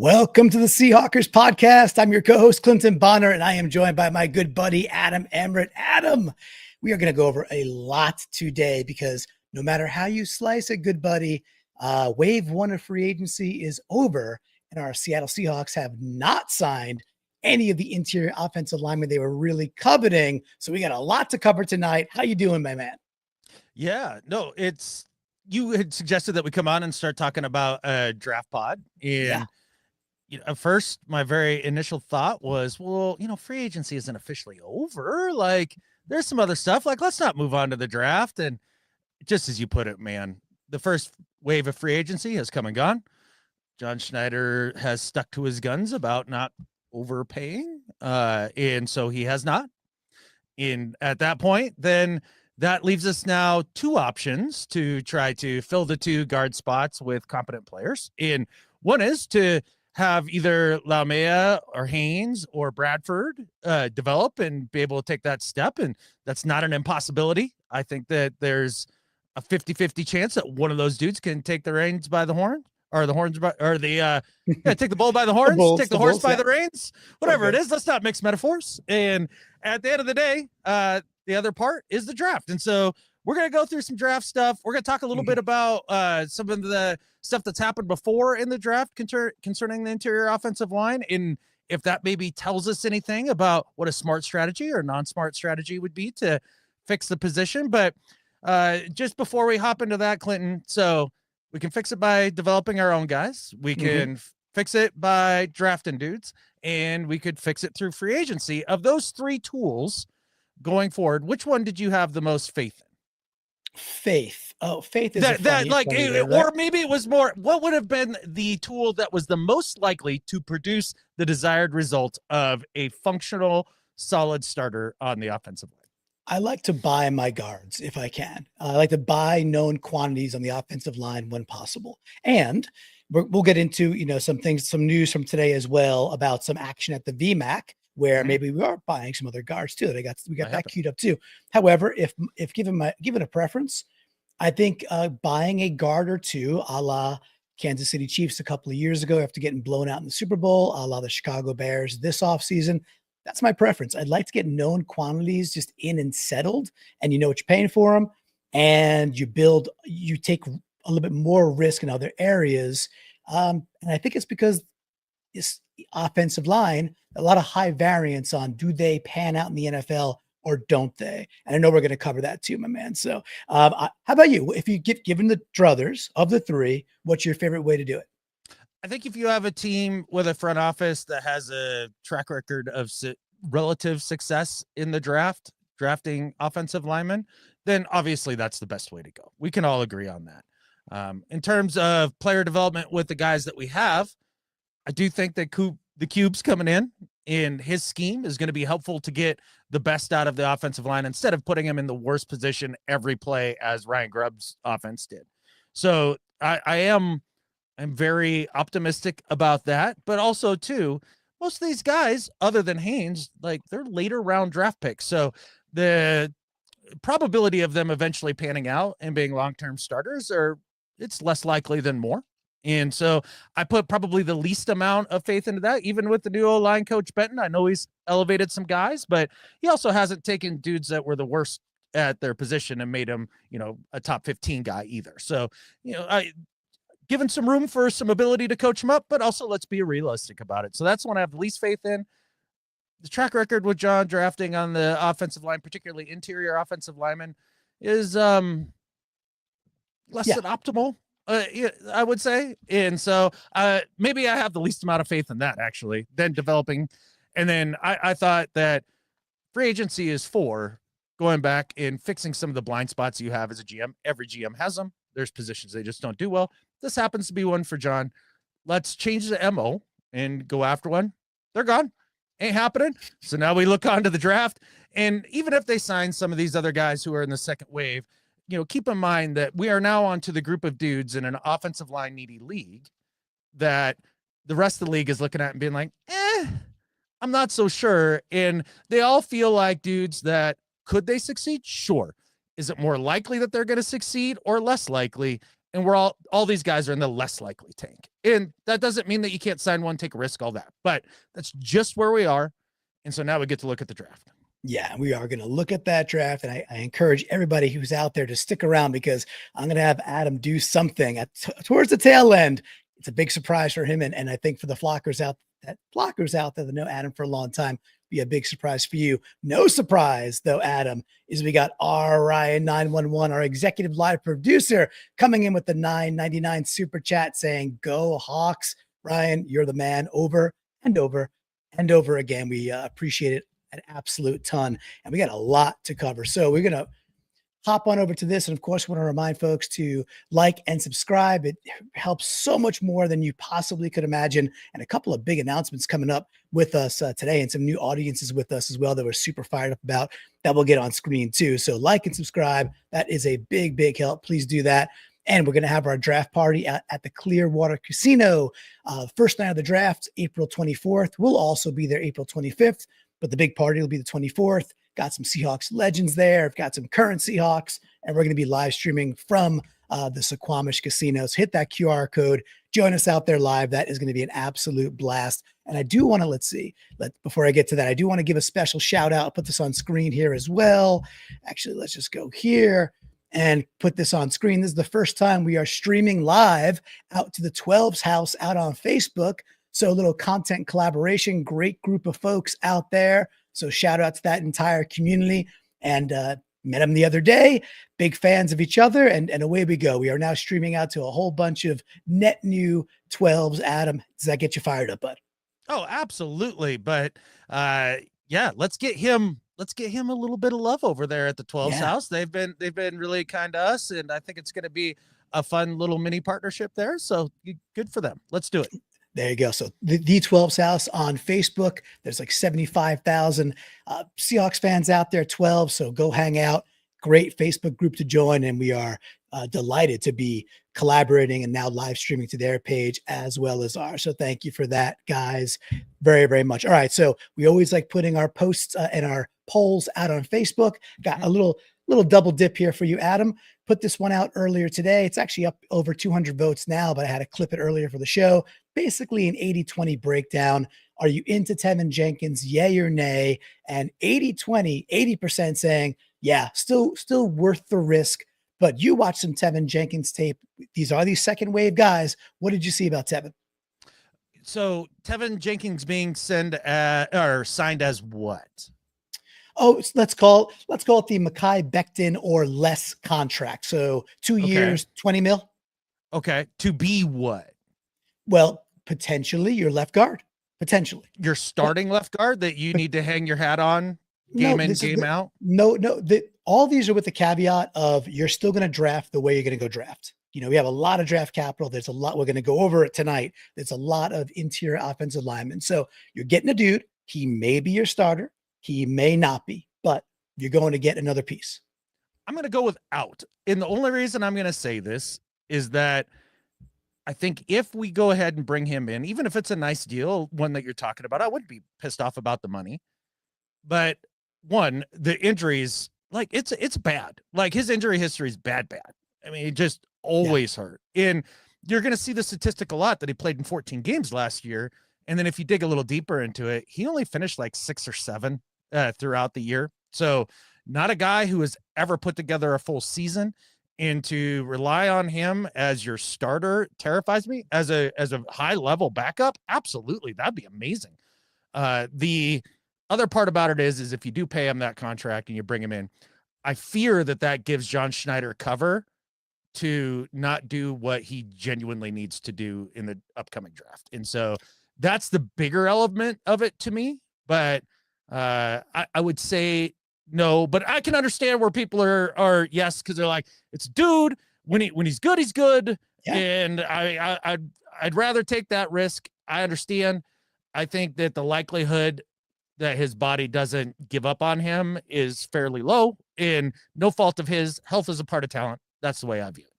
Welcome to the Seahawkers podcast. I'm your co-host, Clinton Bonner, and I am joined by my good buddy, Adam Emmerich. Adam, we are going to go over a lot today because no matter how you slice it, good buddy, wave one of free agency is over, and our Seattle Seahawks have not signed any of the interior offensive linemen they were really coveting. So we got a lot to cover tonight. How you doing, my man? Yeah, no, you had suggested that we come on and start talking about a draft pod. And at first, my very initial thought was, well, free agency isn't officially over. Like, there's some other stuff. Like, let's not move on to the draft. And just as you put it, man, the first wave of free agency has come and gone. John Schneider has stuck to his guns about not overpaying. And so he has not. And at that point, then that leaves us now two options to try to fill the two guard spots with competent players. And one is to have either Laumea or Haynes or Bradford develop and be able to take that step. And that's not an impossibility. I think that there's a 50-50 chance that one of those dudes can take the reins by the horn, or the horns by, or the take the bull by the horns, take the horse by the reins, whatever it is. Let's not mix metaphors. And at the end of the day, the other part is the draft. And so we're going to go through some draft stuff. We're going to talk a little bit about some of the stuff that's happened before in the draft concerning the interior offensive line, and if that maybe tells us anything about what a smart strategy or non-smart strategy would be to fix the position. But just before we hop into that, Clinton, so we can fix it by developing our own guys. We can fix it by drafting dudes, and we could fix it through free agency. Of those three tools going forward, which one did you have the most faith in? Faith. Oh, faith is or maybe it was more, what would have been the tool that was the most likely to produce the desired result of a functional, solid starter on the offensive line? I like to buy my guards if I can. I like to buy known quantities on the offensive line when possible. And we'll get into, some news from today as well about some action at the VMAC, where maybe we are buying some other guards too. We got that queued up too. However, if given a preference, I think buying a guard or two, a la Kansas City Chiefs a couple of years ago after getting blown out in the Super Bowl, a la the Chicago Bears this offseason, that's my preference. I'd like to get known quantities just in and settled, and you know what you're paying for them, and you take a little bit more risk in other areas. And I think it's because this offensive line, a lot of high variance on do they pan out in the NFL or don't they? And I know we're going to cover that too, my man. So how about you? If you given the druthers of the three, what's your favorite way to do it? I think if you have a team with a front office that has a track record of relative success in the drafting offensive linemen, then obviously that's the best way to go. We can all agree on that. In terms of player development with the guys that we have, I do think that the Cube's coming in his scheme is going to be helpful to get the best out of the offensive line instead of putting him in the worst position every play as Ryan Grubb's offense did. So I'm very optimistic about that, but also too, most of these guys, other than Haynes, like they're later round draft picks. So the probability of them eventually panning out and being long-term starters it's less likely than more. And so I put probably the least amount of faith into that, even with the new O-line coach Benton. I know he's elevated some guys, but he also hasn't taken dudes that were the worst at their position and made them, a top 15 guy either. So, I given some room for some ability to coach him up, but also let's be realistic about it. So that's one I have the least faith in. The track record with John drafting on the offensive line, particularly interior offensive linemen, is less than optimal. I would say. And so maybe I have the least amount of faith in that actually than developing. And then I thought that free agency is for going back and fixing some of the blind spots you have as a GM. Every GM has them. There's positions they just don't do well. This happens to be one for John. Let's change the MO and go after one. They're gone. Ain't happening. So now we look on to the draft. And even if they sign some of these other guys who are in the second wave, keep in mind that we are now onto the group of dudes in an offensive line needy league that the rest of the league is looking at and being like, I'm not so sure. And they all feel like dudes that could they succeed? Sure. Is it more likely that they're going to succeed or less likely? And we're all these guys are in the less likely tank. And that doesn't mean that you can't sign one, take a risk, all that. But that's just where we are. And so now we get to look at the draft. Yeah, we are going to look at that draft, and I encourage everybody who's out there to stick around because I'm going to have Adam do something towards the tail end. It's a big surprise for him, and I think for the flockers out there that know Adam for a long time, be a big surprise for you. No surprise though, Adam, is we got our Ryan 911, our executive live producer, coming in with the $9.99 super chat saying, "Go Hawks, Ryan, you're the man," over and over and over again. We appreciate it an absolute ton, and we got a lot to cover. So we're going to hop on over to this. And of course, want to remind folks to like and subscribe. It helps so much more than you possibly could imagine. And a couple of big announcements coming up with us today, and some new audiences with us as well that we're super fired up about that we'll get on screen too. So like and subscribe. That is a big, big help. Please do that. And we're going to have our draft party at the Clearwater Casino. First night of the draft, April 24th. We'll also be there April 25th, but the big party will be the 24th. Got some Seahawks legends there. I've got some current Seahawks, and we're going to be live streaming from the Suquamish casinos. Hit that QR code. Join us out there live. That is going to be an absolute blast. And I do want to, before I get to that, I do want to give a special shout out. I'll put this on screen here as well. Actually, let's just go here and put this on screen. This is the first time we are streaming live out to the 12's house out on Facebook. So a little content collaboration, great group of folks out there. So shout out to that entire community, and met them the other day, big fans of each other, and away we go. We are now streaming out to a whole bunch of net new 12s. Adam, does that get you fired up, bud? Oh, absolutely. But yeah, let's get him a little bit of love over there at the 12's house. They've been really kind to us, and I think it's going to be a fun little mini partnership there. So good for them. Let's do it. There you go. So the 12's house on Facebook, there's like 75,000 Seahawks fans out there, 12. So go hang out. Great Facebook group to join. And we are delighted to be collaborating and now live streaming to their page as well as ours. So thank you for that, guys. Very, very much. All right. So we always like putting our posts and our polls out on Facebook. Got a little double dip here for you, Adam. Put this one out earlier today. It's actually up over 200 votes now, but I had to clip it earlier for the show. Basically an 80-20 breakdown. Are you into Teven Jenkins? Yay or nay? And 80-20, 80% saying, yeah, still worth the risk. But you watch some Teven Jenkins tape. These are these second wave guys. What did you see about Teven? So Teven Jenkins being signed as what? Oh, let's call it the Mekhi Becton or less contract. So 2 years, 20 mil. Okay. To be what? Well, potentially your left guard. Potentially. Your starting left guard that you need to hang your hat on game in, game out? No. All these are with the caveat of you're still going to draft the way you're going to go draft. You know, we have a lot of draft capital. There's a lot. We're going to go over it tonight. There's a lot of interior offensive linemen. So you're getting a dude. He may be your starter. He may not be, but you're going to get another piece. I'm going to go with out. And the only reason I'm going to say this is that I think if we go ahead and bring him in, even if it's a nice deal, one that you're talking about, I wouldn't be pissed off about the money. But one, the injuries, like it's bad. Like his injury history is bad. I mean, it just always hurt. And you're going to see the statistic a lot that he played in 14 games last year. And then if you dig a little deeper into it, he only finished like 6 or 7 throughout the year. So not a guy who has ever put together a full season, and to rely on him as your starter terrifies me. As a high level backup, absolutely. That'd be amazing. The other part about it is if you do pay him that contract and you bring him in, I fear that gives John Schneider cover to not do what he genuinely needs to do in the upcoming draft. And so that's the bigger element of it to me. But I would say no, but I can understand where people are yes, because they're like, it's dude, when he's good, he's good. Yeah. And I'd rather take that risk. I understand. I think that the likelihood that his body doesn't give up on him is fairly low, and no fault of his. Health is a part of talent. That's the way I view it.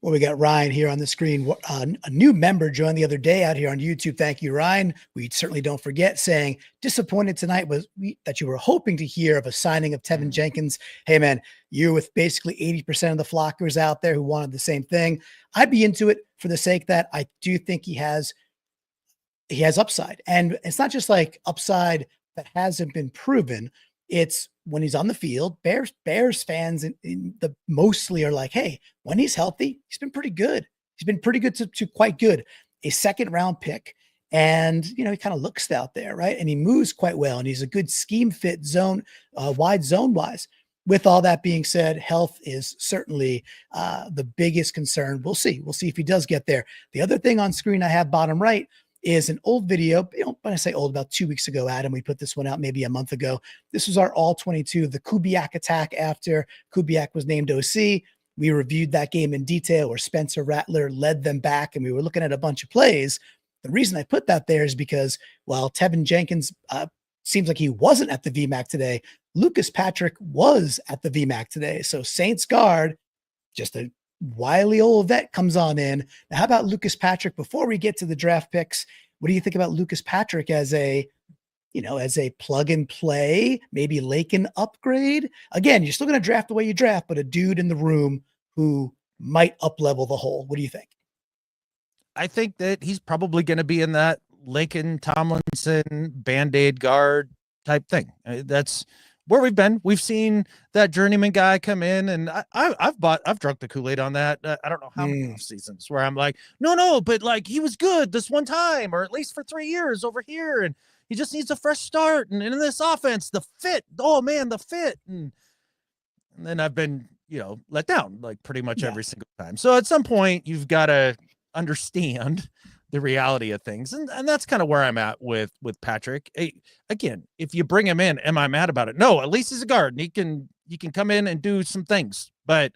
Well, we got Ryan here on the screen. A new member joined the other day out here on YouTube. Thank you, Ryan. We certainly don't forget, saying disappointed tonight that you were hoping to hear of a signing of Teven Jenkins. Hey, man, you're with basically 80% of the flockers out there who wanted the same thing. I'd be into it for the sake that I do think he has upside. And it's not just like upside that hasn't been proven. It's when he's on the field. Bears fans mostly are like, hey, when he's healthy, he's been pretty good. He's been pretty good to quite good. A second round pick. And, he kind of looks out there, right? And he moves quite well. And he's a good scheme fit wide zone wise. With all that being said, health is certainly the biggest concern. We'll see. We'll see if he does get there. The other thing on screen I have bottom right is an old video. When I say old, about 2 weeks ago, Adam, we put this one out maybe a month ago. This was our all 22, the Kubiak attack after Kubiak was named OC. We reviewed that game in detail where Spencer Rattler led them back, and we were looking at a bunch of plays. The reason I put that there is because while Teven Jenkins seems like he wasn't at the VMAC today, Lucas Patrick was at the VMAC today. So Saints guard, just a wily old vet, comes on in. Now, how about Lucas Patrick? Before we get to the draft picks, what do you think about Lucas Patrick as a plug and play, maybe Lakin upgrade? Again, you're still going to draft the way you draft, but a dude in the room who might up level the whole. What do you think? I think that he's probably going to be in that Lakin Tomlinson Band-Aid guard type thing. That's where we've been. We've seen that journeyman guy come in, and I've drunk the Kool-Aid on that. I don't know how many off seasons where I'm like, no, but like he was good this one time, or at least for 3 years over here, and he just needs a fresh start. And in this offense, the fit, oh man, the fit, and then I've been let down like pretty much every single time. So at some point, you've got to understand the reality of things. And that's kind of where I'm at with Patrick. Hey, again, if you bring him in, am I mad about it? No, at least he's a guard and he can come in and do some things, but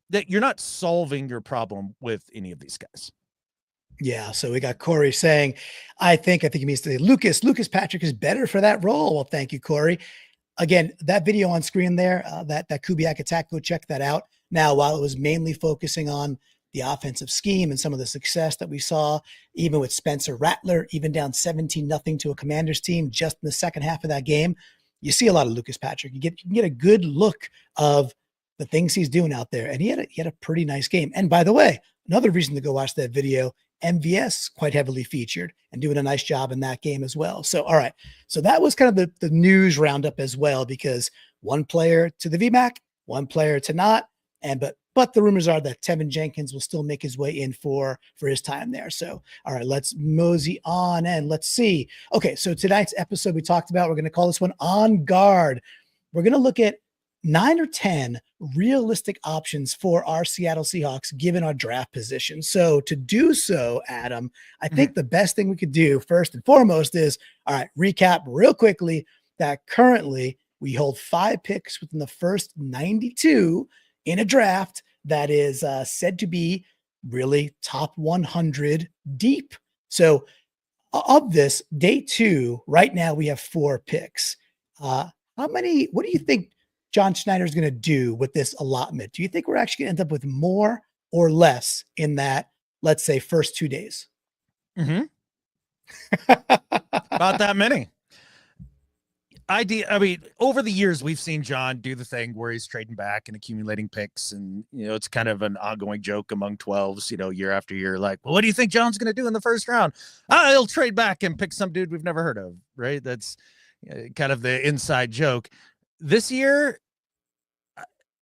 that you're not solving your problem with any of these guys. Yeah. So we got Corey saying, I think he means to say Lucas Patrick is better for that role. Well, thank you, Corey. Again, that video on screen there, that Kubiak attack, go check that out. Now, while it was mainly focusing on the offensive scheme and some of the success that we saw, even with Spencer Rattler, even down 17-0 to a Commanders team just in the second half of that game, you see a lot of Lucas Patrick. You can get a good look of the things he's doing out there. And he had a pretty nice game. And by the way, another reason to go watch that video, MVS quite heavily featured and doing a nice job in that game as well. So, all right. So that was kind of the news roundup as well, because one player to the VMAC, one player to not. But the rumors are that Teven Jenkins will still make his way in for his time there. So, all right, let's mosey on and let's see. Okay, so tonight's episode we talked about, we're going to call this one On Guard. We're going to look at 9 or 10 realistic options for our Seattle Seahawks given our draft position. So to do so, Adam, I think the best thing we could do first and foremost is, all right, recap real quickly that currently we hold 5 picks within the first 92 in a draft that is said to be really top 100 deep. So of this, day 2, right now we have 4 picks. What do you think John Schneider is going to do with this allotment? Do you think we're actually going to end up with more or less in that, let's say, first 2 days? About that many. I mean, over the years, we've seen John do the thing where he's trading back and accumulating picks. And, it's kind of an ongoing joke among 12s, year after year. Like, well, what do you think John's going to do in the first round? He'll trade back and pick some dude we've never heard of, right? That's kind of the inside joke. This year,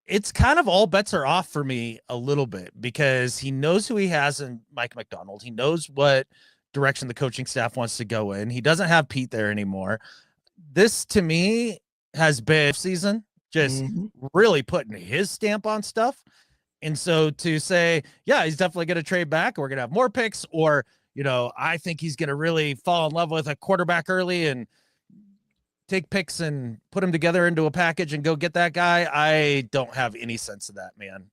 it's kind of all bets are off for me a little bit, because he knows who he has in Mike McDonald. He knows what direction the coaching staff wants to go in. He doesn't have Pete there anymore. This to me has been season, just really putting his stamp on stuff. And so to say, yeah, he's definitely going to trade back, we're going to have more picks, or, I think he's going to really fall in love with a quarterback early and take picks and put them together into a package and go get that guy. I don't have any sense of that, man.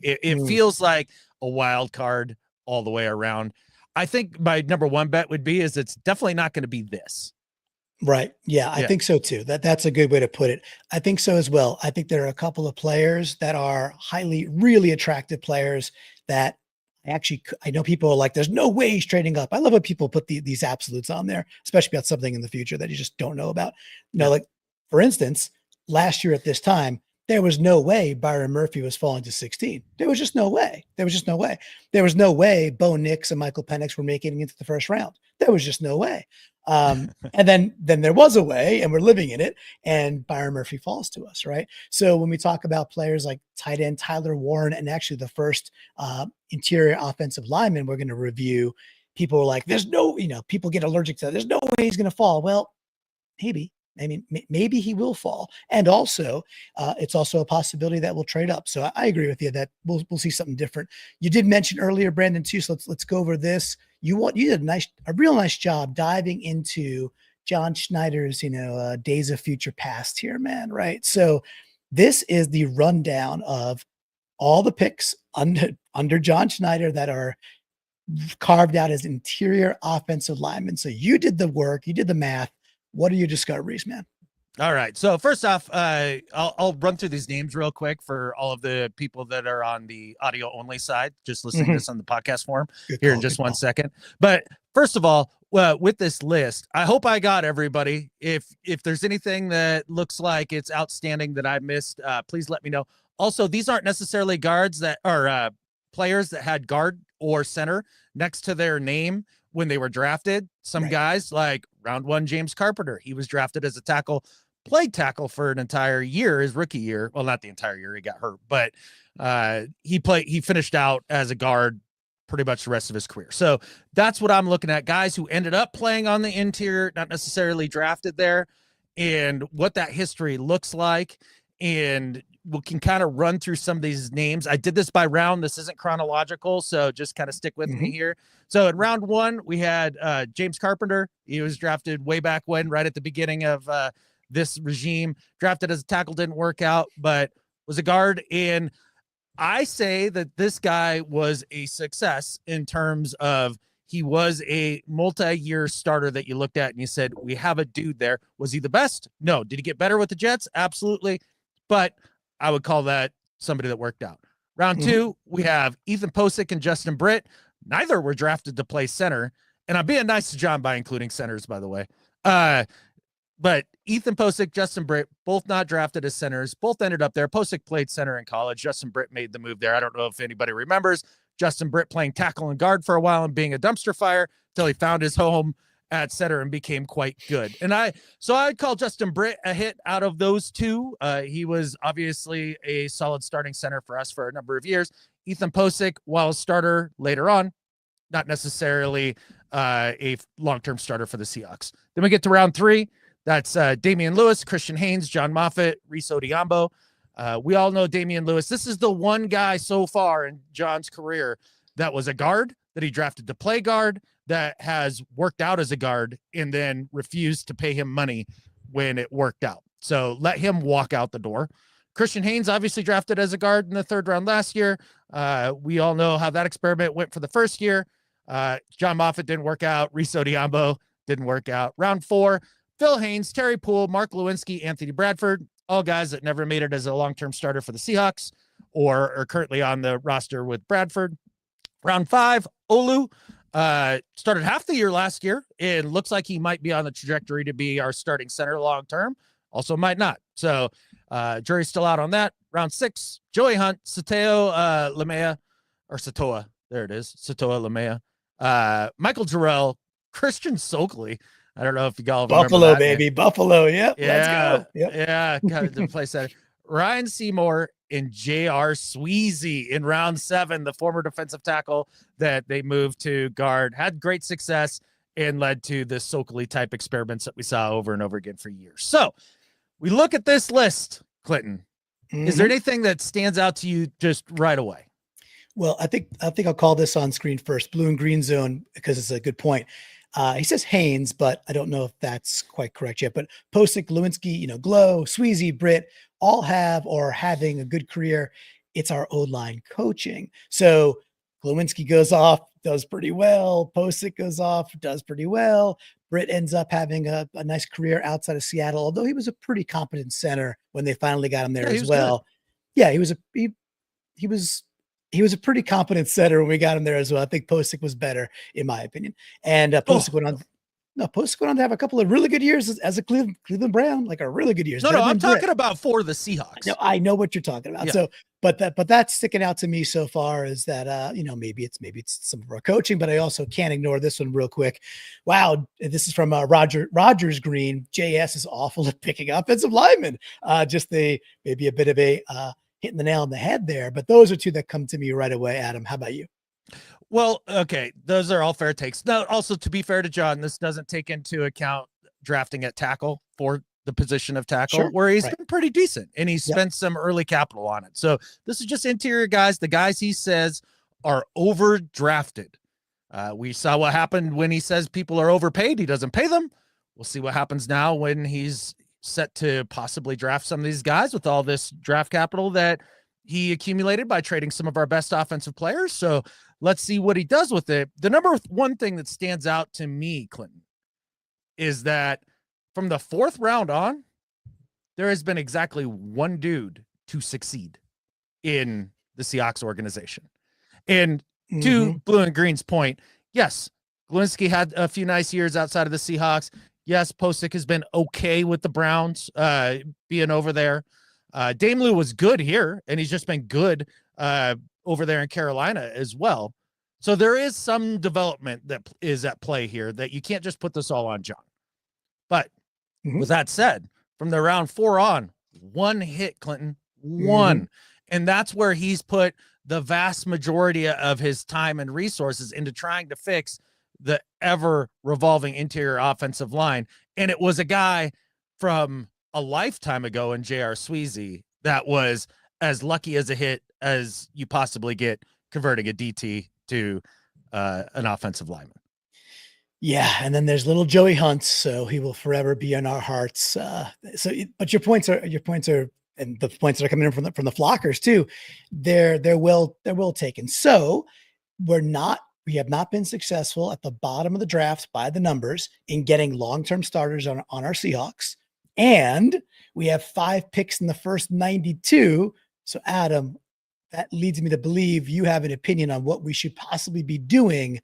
It feels like a wild card all the way around. I think my number one bet would be is it's definitely not going to be this. Right. Yeah, I think so too. That's a good way to put it. I think so as well. I think there are a couple of players that are really attractive players that I know people are like, there's no way he's trading up. I love when people put these absolutes on there, especially about something in the future that you just don't know about. Like, for instance, last year at this time, there was no way Byron Murphy was falling to 16. There was just no way. There was no way Bo Nix and Michael Penix were making it into the first round. There was just no way. And then there was a way, and we're living in it, and Byron Murphy falls to us, right? So when we talk about players like tight end Tyler Warren, and actually the first interior offensive lineman we're going to review, people are like, there's no, people get allergic to that. There's no way he's going to fall. Well, maybe. I mean, maybe he will fall. And also, it's also a possibility that we'll trade up. So I agree with you that we'll see something different. You did mention earlier, Brandon, too. So let's go over this. You did a real nice job diving into John Schneider's, Days of Future Past here, man. Right. So this is the rundown of all the picks under John Schneider that are carved out as interior offensive linemen. So you did the work, you did the math. What are your discoveries, man? All right. So first off, I'll run through these names real quick for all of the people that are on the audio only side, just listening to this on the podcast form in just one second. But first of all, with this list, I hope I got everybody. If there's anything that looks like it's outstanding that I missed, please let me know. Also, these aren't necessarily guards that are players that had guard or center next to their name when they were drafted. Some guys like round 1, James Carpenter, he was drafted as a tackle, played tackle for an entire year, his rookie year. Well, not the entire year, he got hurt, but he finished out as a guard pretty much the rest of his career. So that's what I'm looking at. Guys who ended up playing on the interior, not necessarily drafted there, and what that history looks like. And we can kind of run through some of these names. I did this by round. This isn't chronological, so just kind of stick with me here. So in round 1, we had James Carpenter. He was drafted way back when, right at the beginning of this regime. Drafted as a tackle, didn't work out, but was a guard. And I say that this guy was a success in terms of he was a multi-year starter that you looked at and you said, we have a dude there. Was he the best? No. Did he get better with the Jets? Absolutely. But I would call that somebody that worked out. Round 2, we have Ethan Posick and Justin Britt. Neither were drafted to play center. And I'm being nice to John by including centers, by the way. But Ethan Posick, Justin Britt, both not drafted as centers. Both ended up there. Posick played center in college. Justin Britt made the move there. I don't know if anybody remembers Justin Britt playing tackle and guard for a while and being a dumpster fire until he found his home at center and became quite good. And I'd call Justin Britt a hit out of those two. He was obviously a solid starting center for us for a number of years. Ethan Posick, while a starter later on, not necessarily a long-term starter for the Seahawks. Then we get to round 3. That's Damian Lewis, Christian Haynes, John Moffitt, Reese Odiambo. We all know Damian Lewis. This is the one guy so far in John's career that was a guard, that he drafted to play guard, that has worked out as a guard and then refused to pay him money when it worked out. So let him walk out the door. Christian Haynes, obviously drafted as a guard in the 3rd round last year. We all know how that experiment went for the first year. John Moffitt didn't work out. Reese Odiambo didn't work out. Round 4, Phil Haynes, Terry Poole, Mark Lewinsky, Anthony Bradford, all guys that never made it as a long-term starter for the Seahawks or are currently on the roster with Bradford. Round 5, Olu. Started half the year last year. It looks like he might be on the trajectory to be our starting center long-term. Also might not. So jury's still out on that. Round 6, Joey Hunt, Sateo Lamea, or Satoa. There it is. Satoa Lamea. Michael Jarrell, Christian Soakley. I don't know if you all remember Buffalo, that, baby. Man. Buffalo. Yep. Yeah. Let's go. Yep. Yeah. Kind of the place that Ryan Seymour and J.R. Sweezy in round 7, the former defensive tackle that they moved to guard, had great success and led to the Soakley type experiments that we saw over and over again for years. So we look at this list, Clinton. Is there anything that stands out to you just right away? Well, I think I'll call this on screen first, blue and green zone, because it's a good point. He says Haynes, but I don't know if that's quite correct yet. But Posick, Lewinsky, Glow, Sweezy, Britt, all have or are having a good career. It's our O-line coaching. So Lewinsky goes off, does pretty well. Posick goes off, does pretty well. Britt ends up having a nice career outside of Seattle, although he was a pretty competent center when they finally got him there as well. Good. Yeah, he was he was a pretty competent setter when we got him there as well. I think Posick was better, in my opinion. And Posick went on. No, Posick went on to have a couple of really good years as a Cleveland Brown, like a really good years. No, I'm talking about for the Seahawks. No, I know what you're talking about. Yeah. So, but that's sticking out to me so far is that, maybe it's some of our coaching, but I also can't ignore this one real quick. Wow. This is from Rogers Green. JS is awful at picking offensive linemen. Maybe a bit of a, hitting the nail on the head there, but those are two that come to me right away. Adam, how about you? Well, okay. Those are all fair takes. Now, also to be fair to John, this doesn't take into account drafting at tackle for the position of tackle, where he's been pretty decent and he spent some early capital on it. So this is just interior guys. The guys he says are overdrafted. We saw what happened when he says people are overpaid. He doesn't pay them. We'll see what happens now when he's set to possibly draft some of these guys with all this draft capital that he accumulated by trading some of our best offensive players. So let's see what he does with it. The number one thing that stands out to me, Clinton, is that from the 4th round on, there has been exactly one dude to succeed in the Seahawks organization. And to Blue and Green's point, yes, Glowinski had a few nice years outside of the Seahawks. Yes, Posick has been okay with the Browns being over there. Dame Lou was good here, and he's just been good over there in Carolina as well. So there is some development that is at play here that you can't just put this all on John. But with that said, from the round 4 on, one hit, Clinton, one. And that's where he's put the vast majority of his time and resources into trying to fix the ever revolving interior offensive line. And it was a guy from a lifetime ago in J.R. Sweezy that was as lucky as a hit as you possibly get converting a DT to an offensive lineman. Yeah. And then there's little Joey Hunt. So he will forever be in our hearts. But your points are, and the points that are coming in from the Flockers too, they're well taken. So we have not been successful at the bottom of the draft by the numbers in getting long-term starters on our Seahawks. And we have 5 picks in the first 92. So Adam, that leads me to believe you have an opinion on what we should possibly be doing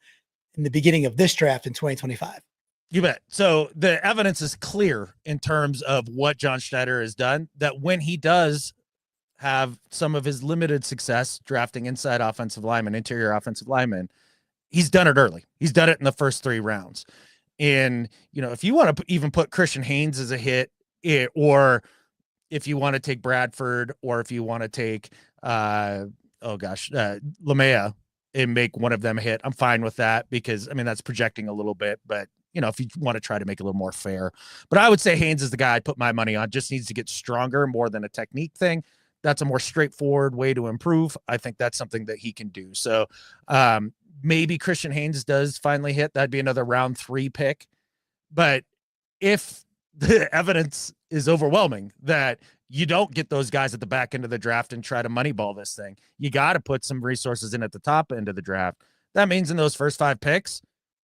in the beginning of this draft in 2025. You bet. So the evidence is clear in terms of what John Schneider has done, that when he does have some of his limited success drafting inside offensive linemen, interior offensive linemen, he's done it early. He's done it in the first 3 rounds. And, if you want to even put Christian Haynes as a hit, or if you want to take Bradford, or if you want to take, Lamea and make one of them hit, I'm fine with that because, that's projecting a little bit, but if you want to try to make it a little more fair. But I would say Haynes is the guy I'd put my money on. Just needs to get stronger more than a technique thing. That's a more straightforward way to improve. I think that's something that he can do. So maybe Christian Haynes does finally hit. That'd be another round 3 pick. But if the evidence is overwhelming that you don't get those guys at the back end of the draft and try to moneyball this thing, you got to put some resources in at the top end of the draft. That means in those first 5 picks,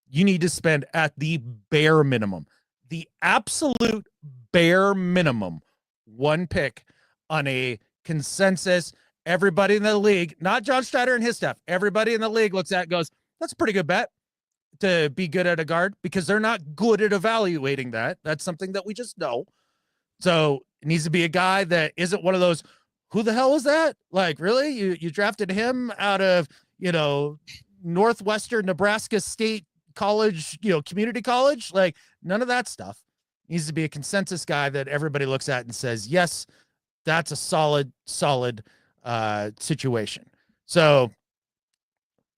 you need to spend at the bare minimum, the absolute bare minimum, 1 pick on a consensus. Everybody in the league, not John Schneider and his staff, everybody in the league looks at it, goes, that's a pretty good bet to be good at a guard, because they're not good at evaluating that. That's something that we just know. So it needs to be a guy that isn't one of those, who the hell is that? Like, really? You drafted him out of, Northwestern Nebraska State College, community college? Like, none of that stuff. Needs to be a consensus guy that everybody looks at and says, yes, that's a solid situation. So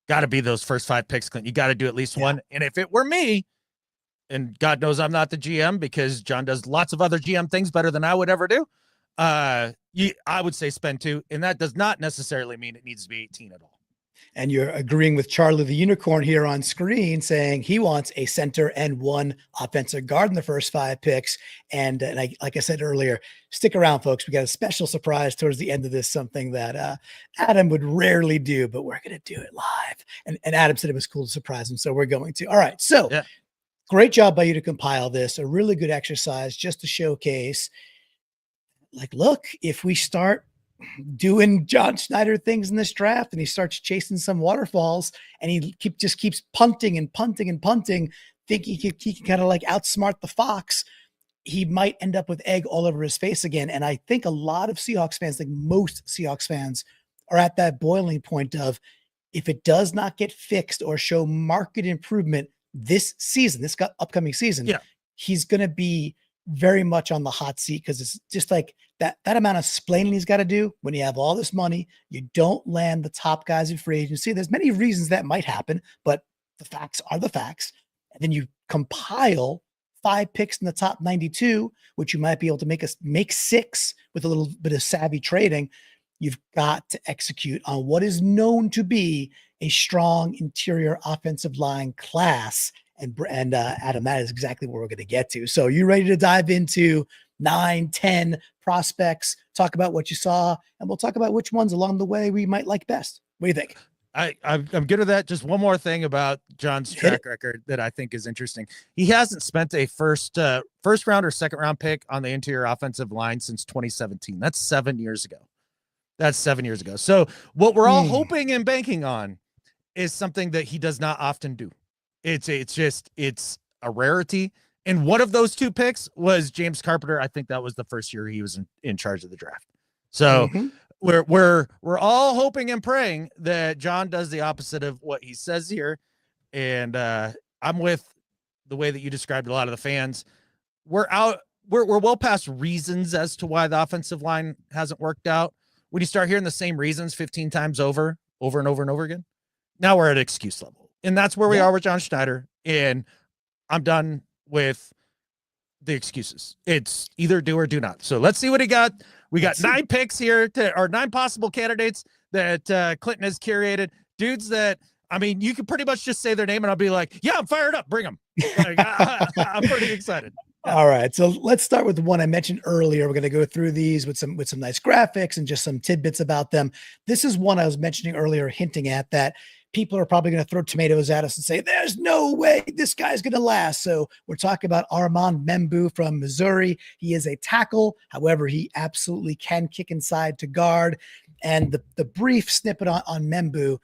got to be those first 5 picks, Clint. You got to do at least one. And if it were me, and God knows I'm not the GM because John does lots of other GM things better than I would ever do, I would say spend 2. And that does not necessarily mean it needs to be 18 at all. And you're agreeing with Charlie the Unicorn here on screen, saying he wants a center and 1 offensive guard in the first 5 picks. And like I said earlier, stick around, folks. We got a special surprise towards the end of this, something that Adam would rarely do, but we're going to do it live. And Adam said it was cool to surprise him, so we're going to. All right, so great job by you to compile this. A really good exercise just to showcase, like, look, if we start doing John Schneider things in this draft, and he starts chasing some waterfalls, and he just keeps punting and punting and punting, thinking he can kind of like outsmart the fox, he might end up with egg all over his face again. And I think a lot of Seahawks fans, like most Seahawks fans, are at that boiling point of, if it does not get fixed or show market improvement this season, this upcoming season, he's going to be very much on the hot seat, because it's just like that amount of splaining he's got to do when you have all this money. You don't land the top guys in free agency. There's many reasons that might happen, but the facts are the facts. And then you compile 5 picks in the top 92, which you might be able to make 6 with a little bit of savvy trading. You've got to execute on what is known to be a strong interior offensive line class. And Adam, that is exactly where we're going to get to. So you ready to dive into 9, 10 prospects, talk about what you saw, and we'll talk about which ones along the way we might like best. What do you think? I'm good at that. Just one more thing about John's track record that I think is interesting. He hasn't spent a first round or second round pick on the interior offensive line since 2017. That's 7 years ago. So what we're all hoping and banking on is something that he does not often do. It's a rarity. And one of those 2 picks was James Carpenter. I think that was the first year he was in charge of the draft. So we're all hoping and praying that John does the opposite of what he says here. And I'm with the way that you described a lot of the fans. We're well past reasons as to why the offensive line hasn't worked out. When you start hearing the same reasons 15 times over and over again, now we're at excuse level. And that's where we are with John Schneider. And I'm done with the excuses. It's either do or do not. So let's see what he got. We got 9 picks here, or 9 possible candidates that Clinton has curated. Dudes that, I mean, you can pretty much just say their name and I'll be like, yeah, I'm fired up. Bring them. Like, I'm pretty excited. All right. So let's start with the one I mentioned earlier. We're going to go through these with some nice graphics and just some tidbits about them. This is one I was mentioning earlier, hinting at that people are probably going to throw tomatoes at us and say, there's no way this guy's going to last. So we're talking about Armand Membu from Missouri. He is a tackle. However, he absolutely can kick inside to guard. And the brief snippet on Membu,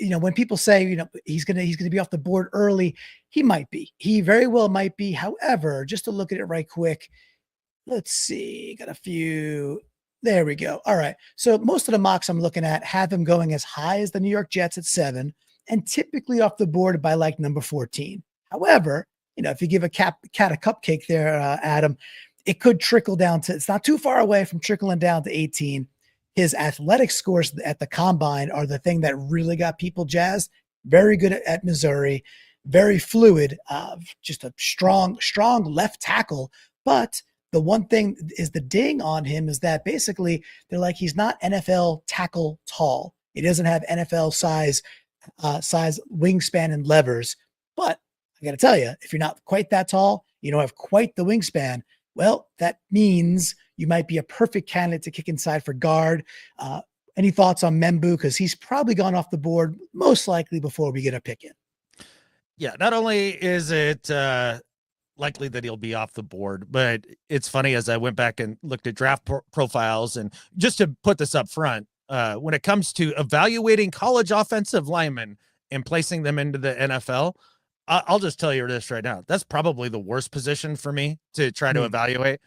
when people say, he's going to be off the board early, he might be. He very well might be. However, just to look at it right quick, let's see, got a few. There we go. All right. So most of the mocks I'm looking at have him going as high as the New York Jets at 7, and typically off the board by like number 14. However, if you give a cat a cupcake there, Adam, it could trickle down to, it's not too far away from trickling down to 18. His athletic scores at the combine are the thing that really got people jazzed. Very good at Missouri, very fluid, just a strong left tackle. But the one thing is, the ding on him is that basically they're like, he's not NFL tackle tall. He doesn't have NFL size wingspan and levers. But I got to tell you, if you're not quite that tall, you don't have quite the wingspan, well, that means you might be a perfect candidate to kick inside for guard. Any thoughts on Membu? Because he's probably gone off the board most likely before we get a pick in. Yeah, not only is it likely that he'll be off the board, but it's funny, as I went back and looked at draft profiles, and just to put this up front, when it comes to evaluating college offensive linemen and placing them into the NFL, I'll just tell you this right now. That's probably the worst position for me to try to evaluate,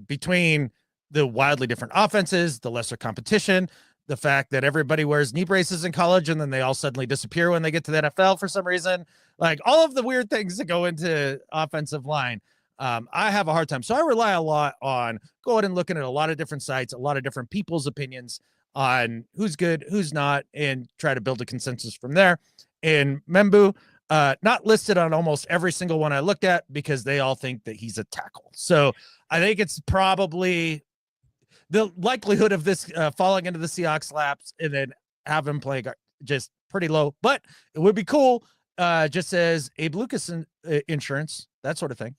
between the wildly different offenses, the lesser competition, the fact that everybody wears knee braces in college and then they all suddenly disappear when they get to the NFL for some reason, like all of the weird things that go into offensive line. I have a hard time. So I rely a lot on going and looking at a lot of different sites, a lot of different people's opinions on who's good, who's not, and try to build a consensus from there. And Membu, not listed on almost every single one I looked at because they all think that he's a tackle. So I think it's probably the likelihood of this falling into the Seahawks laps and then have him play just pretty low, but it would be cool. Just as Abe Lucas insurance, that sort of thing.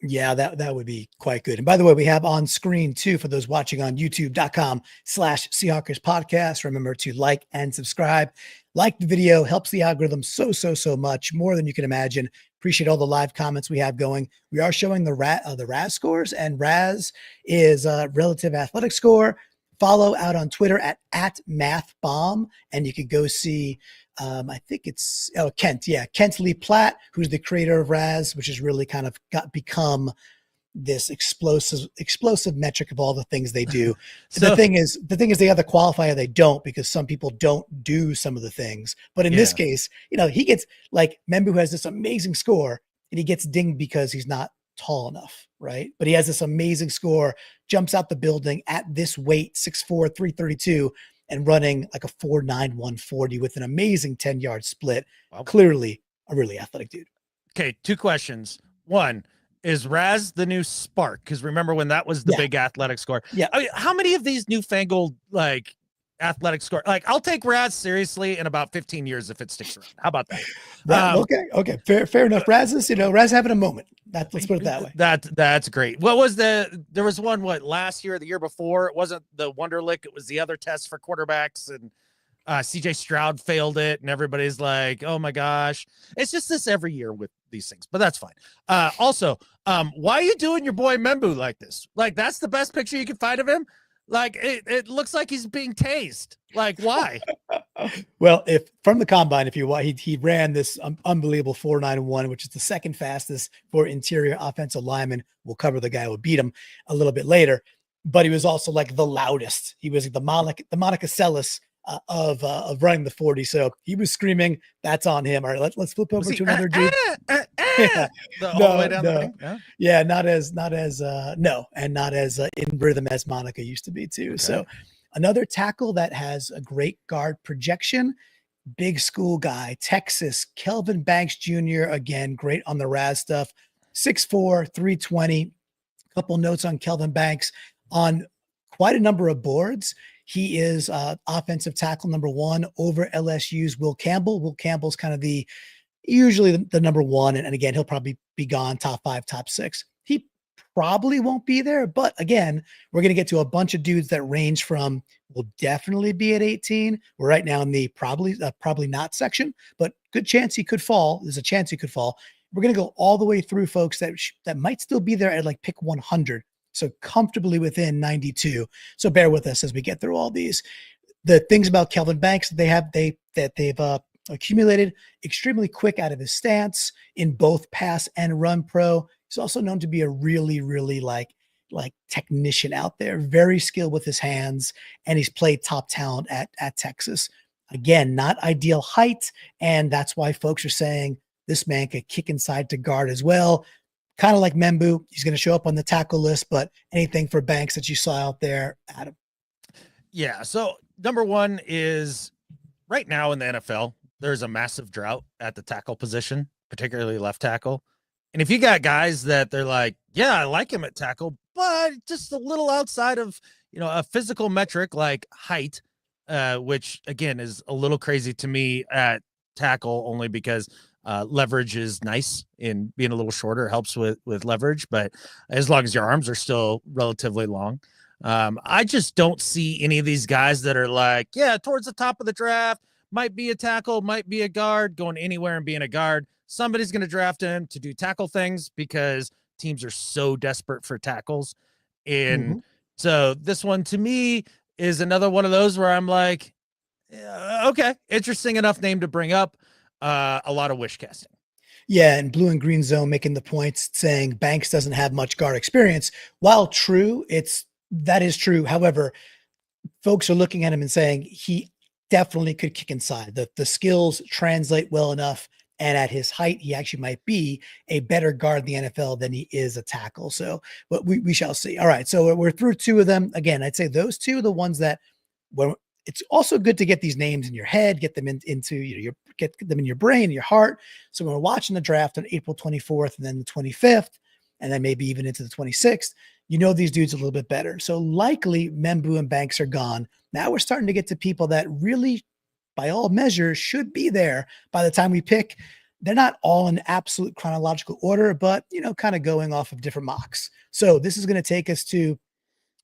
Yeah, that would be quite good. And by the way, we have on screen too, for those watching on youtube.com/Seahawkers podcast. Remember to like and subscribe. Like the video, helps the algorithm so much, more than you can imagine. Appreciate all the live comments we have going. We are showing the RAS scores, and RAS is a relative athletic score. follow out on Twitter at MathBomb, and you could go see, I think it's Kent. Yeah, Kent Lee Platt, who's the creator of Raz, which has really kind of become this explosive metric of all the things they do. So, the thing is they have the qualifier they don't, because some people don't do some of the things. But in this case, he gets, like, Membu has this amazing score and he gets dinged because he's not tall enough, right? But he has this amazing score, jumps out the building at this weight, 6'4", 332, and running like a 4.9 140 with an amazing 10-yard split. Wow. Clearly a really athletic dude. Okay, 2 questions. One, is Raz the new Spark? Because remember when that was the big athletic score? Yeah. I mean, how many of these newfangled like athletic score? Like, I'll take Raz seriously in about 15 years if it sticks around. How about that? Okay. Fair enough. Raz is, Raz having a moment. Let's put it that way. That's great. What was there was one, last year or the year before? It wasn't the Wonderlic. It was the other test for quarterbacks, and CJ Stroud failed it, and everybody's like, oh my gosh. It's just this every year with these things, but that's fine. Also, why are you doing your boy Membu like this? Like, that's the best picture you can find of him. Like, it looks like he's being tased. Like, why? Well, if from the combine, if you want, he ran this unbelievable 4.91, which is the second fastest for interior offensive lineman. We'll cover the guy who beat him a little bit later, but he was also like the loudest. He was the Monica Seles of running the 40. So he was screaming. That's on him. All right, let's flip over to another dude. Not as in rhythm as Monica used to be too. Okay. So another tackle that has a great guard projection, big school guy, Texas, Kelvin Banks Jr. Again, great on the Raz stuff. 6'4", 320. Couple notes on Kelvin Banks. On quite a number of boards, he is offensive tackle number 1 over LSU's Will Campbell. Will Campbell's kind of usually the number 1. And again, he'll probably be gone top 5, top 6. He probably won't be there. But again, we're going to get to a bunch of dudes that range from, will definitely be at 18. We're right now in the probably not section, but good chance he could fall. There's a chance he could fall. We're going to go all the way through folks that might still be there at like pick 100. So comfortably within 92. So bear with us as we get through all these. The things about Kelvin Banks they've accumulated: extremely quick out of his stance in both pass and run pro. He's also known to be a really, really like technician out there, very skilled with his hands, and he's played top talent at Texas. Again, not ideal height, and that's why folks are saying this man could kick inside to guard as well. Kind of like Membu, he's going to show up on the tackle list, but anything for Banks that you saw out there, Adam? Yeah. So number 1 is, right now in the NFL, there's a massive drought at the tackle position, particularly left tackle. And if you got guys that they're like, yeah, I like him at tackle, but just a little outside of, a physical metric like height, which again is a little crazy to me at tackle, only because leverage is nice, in being a little shorter helps with leverage, but as long as your arms are still relatively long, I just don't see any of these guys that are like, yeah, towards the top of the draft, might be a tackle, might be a guard, going anywhere and being a guard. Somebody's going to draft him to do tackle things because teams are so desperate for tackles. And so this one to me is another one of those where I'm like, okay, interesting enough name to bring up. A lot of wish casting. Yeah, and Blue and Green Zone making the points saying Banks doesn't have much guard experience. While true, that is true. However, folks are looking at him and saying he definitely could kick inside. The skills translate well enough, and at his height, he actually might be a better guard in the NFL than he is a tackle. So, but we shall see. All right, so we're through 2 of them. Again, I'd say those 2 are the ones that, when it's also good to get these names in your head, get them into get them in your brain, your heart. So when we're watching the draft on April 24th and then the 25th, and then maybe even into the 26th, these dudes a little bit better. So likely Membu and Banks are gone. Now we're starting to get to people that really, by all measures, should be there by the time we pick. They're not all in absolute chronological order, but, kind of going off of different mocks. So this is going to take us to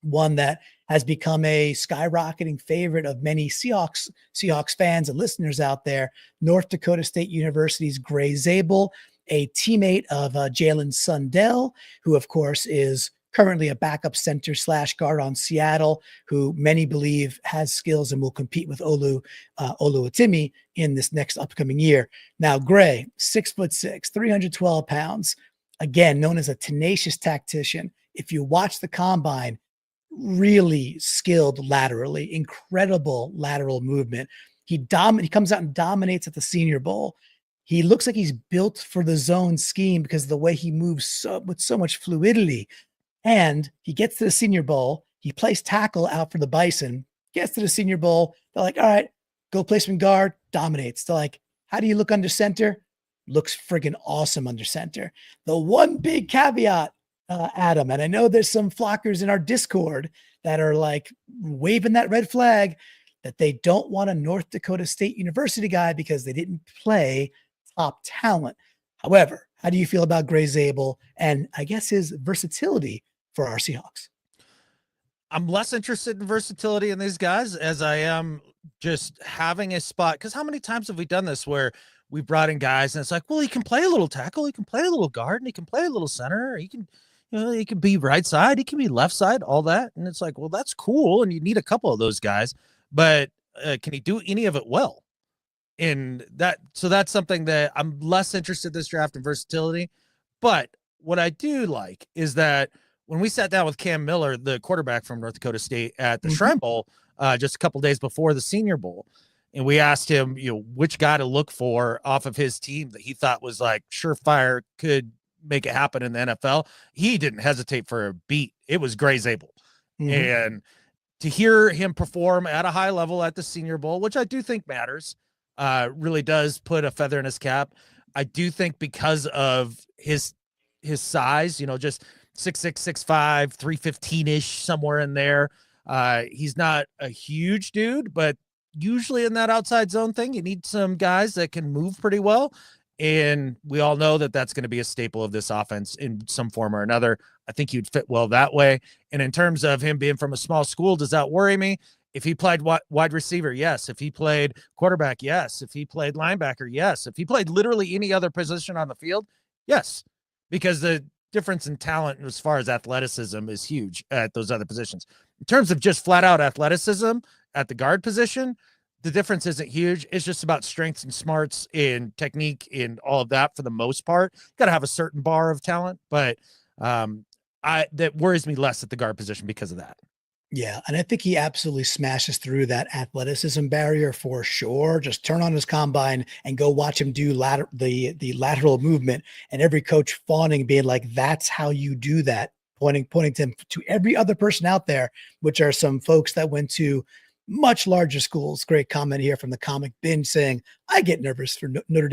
one that has become a skyrocketing favorite of many Seahawks fans and listeners out there. North Dakota State University's Gray Zabel, a teammate of Jalen Sundell, who of course is currently a backup center / guard on Seattle, who many believe has skills and will compete with Olu Atimi in this next upcoming year. Now, Gray, 6'6", 312 pounds, again, known as a tenacious tactician. If you watch the combine, really skilled laterally, incredible lateral movement. He comes out and dominates at the Senior Bowl. He looks like he's built for the zone scheme because of the way he moves with so much fluidity. And he gets to the Senior Bowl. He plays tackle out for the Bison, gets to the Senior Bowl. They're like, all right, go play some guard, dominates. They're like, how do you look under center? Looks friggin' awesome under center. The one big caveat, Adam, and I know there's some flockers in our Discord that are like waving that red flag that they don't want a North Dakota State University guy because they didn't play top talent. However, how do you feel about Gray Zabel and I guess his versatility for our Seahawks? I'm less interested in versatility in these guys as I am just having a spot. Because how many times have we done this where we brought in guys and it's like, well, he can play a little tackle, he can play a little guard, and he can play a little center. He can, he can be right side, he can be left side, all that. And it's like, well, that's cool. And you need a couple of those guys, but can he do any of it well? In that, so that's something that I'm less interested in this draft in versatility. But what I do like is that when we sat down with Cam Miller, the quarterback from North Dakota State at the Shrine Bowl, just a couple days before the Senior Bowl, and we asked him, which guy to look for off of his team that he thought was like surefire, could make it happen in the NFL. He didn't hesitate for a beat. It was Gray Zabel. And to hear him perform at a high level at the Senior Bowl, which I do think matters, really does put a feather in his cap. I do think because of his size, just 6'6", 6'5", 315-ish, somewhere in there. He's not a huge dude, but usually in that outside zone thing, you need some guys that can move pretty well. And we all know that that's going to be a staple of this offense in some form or another. I think he'd fit well that way. And in terms of him being from a small school, does that worry me? If he played wide receiver, yes. If he played quarterback, yes. If he played linebacker, yes. If he played literally any other position on the field, yes. Because the difference in talent as far as athleticism is huge at those other positions. In terms of just flat out athleticism at the guard position, the difference isn't huge. It's just about strengths and smarts and technique and all of that for the most part. Got to have a certain bar of talent, but that worries me less at the guard position because of that. Yeah, and I think he absolutely smashes through that athleticism barrier for sure. Just turn on his combine and go watch him do the lateral movement, and every coach fawning, being like, "That's how you do that." Pointing to every other person out there, which are some folks that went to much larger schools. Great comment here from the Comic Binge saying, I get nervous for North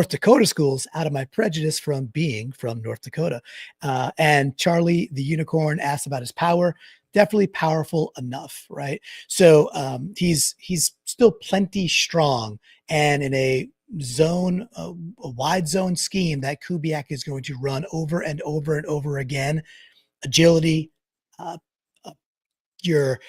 Dakota schools out of my prejudice from being from North Dakota. And Charlie, the unicorn, asked about his power. Definitely powerful enough, right? So he's still plenty strong, and in a wide zone scheme that Kubiak is going to run over and over and over again, agility, your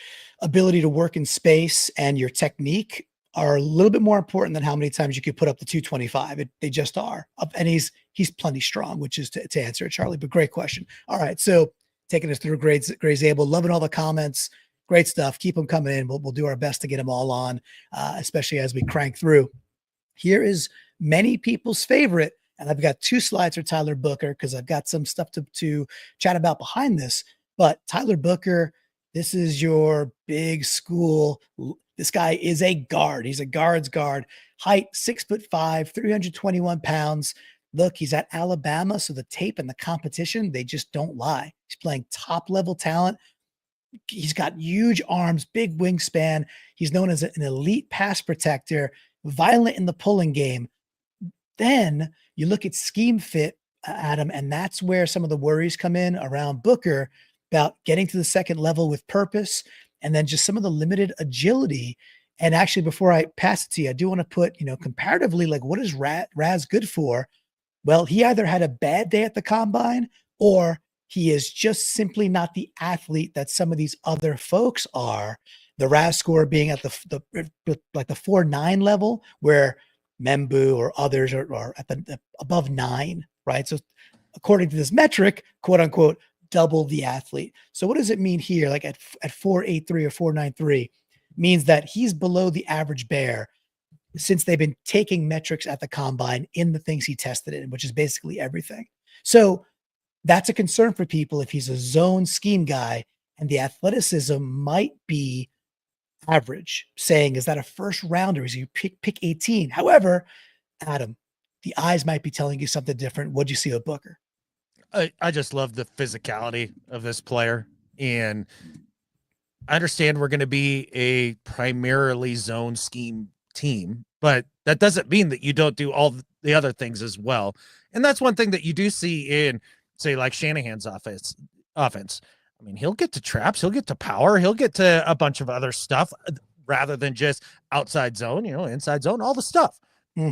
ability to work in space, and your technique are a little bit more important than how many times you could put up the 225. They just are. And he's plenty strong, which is to answer it, Charlie. But great question. All right, so taking us through Gray Zabel, loving all the comments. Great stuff. Keep them coming in. We'll do our best to get them all on, especially as we crank through. Here is many people's favorite, and I've got 2 slides for Tyler Booker because I've got some stuff to chat about behind this. But Tyler Booker, this is your big school. This guy is a guard. He's a guard's guard. Height, 6'5", 321 pounds. Look, he's at Alabama, so the tape and the competition, they just don't lie. He's playing top-level talent. He's got huge arms, big wingspan. He's known as an elite pass protector, violent in the pulling game. Then you look at scheme fit, Adam, and that's where some of the worries come in around Booker about getting to the second level with purpose, and then just some of the limited agility. And actually, before I pass it to you, I do want to put, comparatively, like, what is Raz good for? Well, he either had a bad day at the combine, or he is just simply not the athlete that some of these other folks are. The Raz score being at the 4.9 level, where Membu or others are at the above 9, right? So according to this metric, quote unquote, double the athlete. So what does it mean here? Like at 4.83 or 4.93 means that he's below the average bear since they've been taking metrics at the combine in the things he tested in, which is basically everything. So that's a concern for people if he's a zone scheme guy and the athleticism might be average, saying, is that a first rounder? Is you pick 18? However, Adam, the eyes might be telling you something different. What'd you see with Booker? I just love the physicality of this player. And I understand we're going to be a primarily zone scheme team, but that doesn't mean that you don't do all the other things as well. And that's one thing that you do see in, say, like Shanahan's offense. I mean, he'll get to traps, he'll get to power, he'll get to a bunch of other stuff rather than just outside zone, inside zone, all the stuff,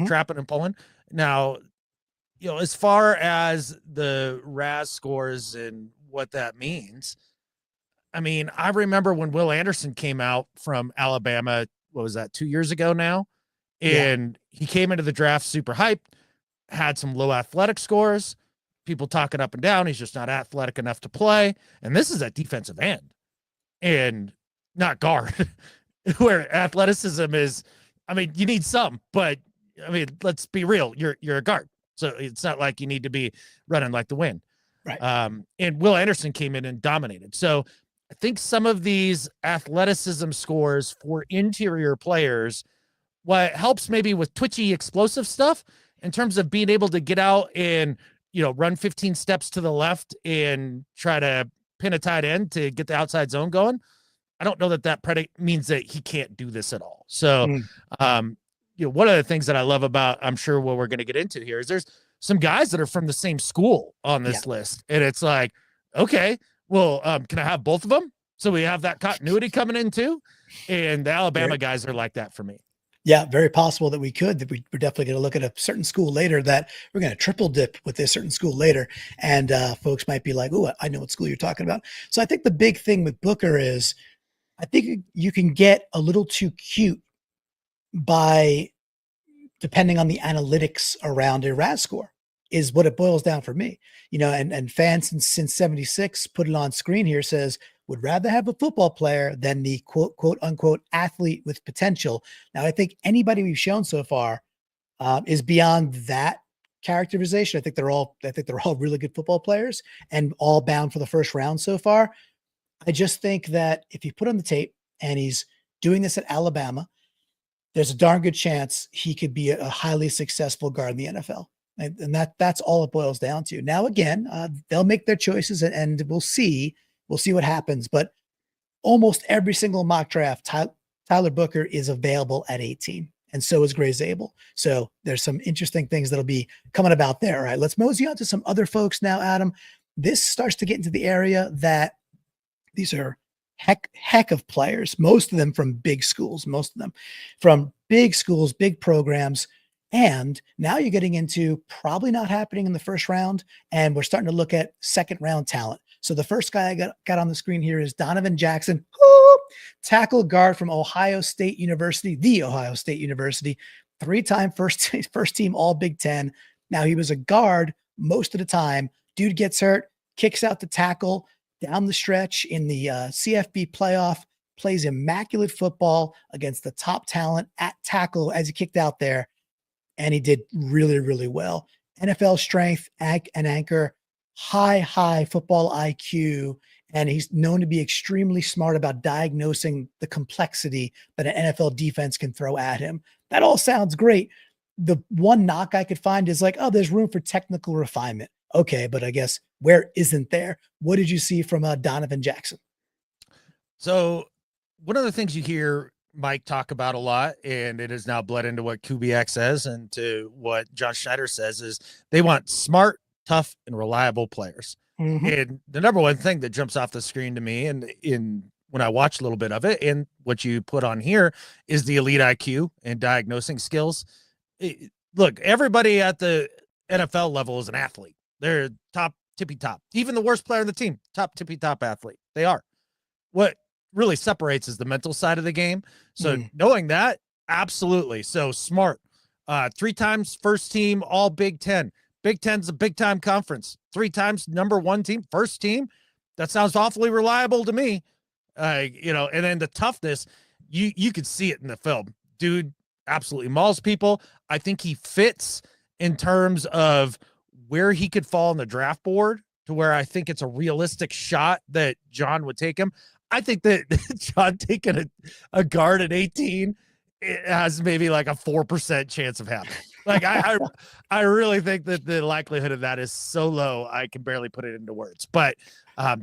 trapping and pulling. Now, as far as the RAS scores and what that means, I mean, I remember when Will Anderson came out from Alabama, what was that, 2 years ago now? And he came into the draft super hyped, had some low athletic scores, people talking up and down. He's just not athletic enough to play. And this is at defensive end and not guard, where athleticism is, I mean, you need some, but I mean, let's be real. You're a guard. So it's not like you need to be running like the wind. Right. And Will Anderson came in and dominated. So I think some of these athleticism scores for interior players, what helps maybe with twitchy explosive stuff in terms of being able to get out and, run 15 steps to the left and try to pin a tight end to get the outside zone going. I don't know that means that he can't do this at all. So, one of the things that I love about, I'm sure what we're going to get into here, is there's some guys that are from the same school on this list. And it's like, okay, well, can I have both of them? So we have that continuity coming in too. And the Alabama guys are like that for me. Yeah, very possible that we could. That we're definitely going to look at a certain school later that we're going to triple dip with this certain school later. And folks might be like, oh, I know what school you're talking about. So I think the big thing with Booker is I think you can get a little too cute by depending on the analytics around a RAS score is what it boils down for me. And fans since 76 put it on screen here says, would rather have a football player than the quote unquote athlete with potential. Now, I think anybody we've shown so far is beyond that characterization. I think they're all really good football players and all bound for the first round so far. I just think that if you put on the tape and he's doing this at Alabama, there's a darn good chance he could be a highly successful guard in the NFL. And that's all it boils down to. Now, again, they'll make their choices and we'll see what happens. But almost every single mock draft, Tyler Booker is available at 18. And so is Gray Zabel. So there's some interesting things that'll be coming about there. All right, let's mosey on to some other folks now, Adam. This starts to get into the area that these are heck of players, most of them from big schools, big programs. And now you're getting into probably not happening in the first round. And we're starting to look at second round talent. So the first guy I got on the screen here is Donovan Jackson, tackle guard from Ohio State University, three-time first team all Big Ten. Now he was a guard most of the time. Dude gets hurt, kicks out the tackle down the stretch in the CFB playoff, plays immaculate football against the top talent at tackle as he kicked out there. And he did really, really well. NFL strength and anchor, high football IQ. And he's known to be extremely smart about diagnosing the complexity that an NFL defense can throw at him. That all sounds great. The one knock I could find is like, oh, there's room for technical refinement. Okay, but I guess where isn't there? What did you see from Donovan Jackson? So one of the things you hear Mike talk about a lot, and it has now bled into what Kubiak says and to what John Schneider says, is they want smart, tough, and reliable players. And the number one thing that jumps off the screen to me, and when I watch a little bit of it, and what you put on here, is the elite IQ and diagnosing skills. Look, everybody at the NFL level is an athlete. They're top, tippy top. Even the worst player on the team, top, tippy top athlete. They are. What really separates is the mental side of the game. So knowing that, absolutely. So smart, 3 times first team, all Big Ten, Big Ten's a big time conference, 3 times #1 team, first team. That sounds awfully reliable to me. And then the toughness, you could see it in the film. Dude absolutely mauls people. I think he fits in terms of where he could fall on the draft board, to where I think it's a realistic shot that John would take him. I think that John taking a guard at 18, it has maybe like a 4% chance of happening. Like I really think that the likelihood of that is so low, I can barely put it into words. But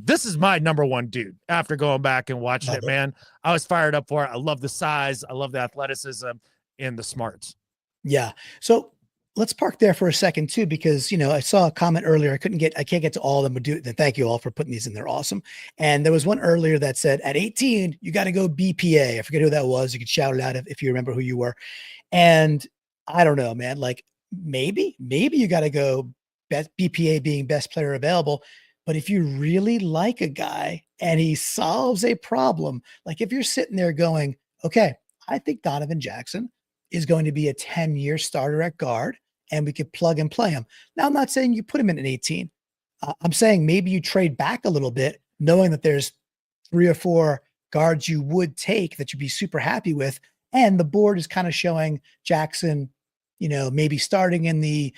this is my #1 dude. After going back and watching it, man, I was fired up for it. I love the size, I love the athleticism and the smarts. Yeah. So let's park there for a second too, because I saw a comment earlier. I can't get to all of them, but thank you all for putting these in. They're awesome. And there was one earlier that said at 18, you got to go BPA. I forget who that was. You could shout it out if you remember who you were. And I don't know, man, like maybe you got to go BPA, being best player available. But if you really like a guy and he solves a problem, like if you're sitting there going, okay, I think Donovan Jackson is going to be a 10-year starter at guard, and we could plug and play him. Now, I'm not saying you put him in an 18. I'm saying maybe you trade back a little bit, knowing that there's 3 or 4 guards you would take that you'd be super happy with. And the board is kind of showing Jackson, maybe starting in the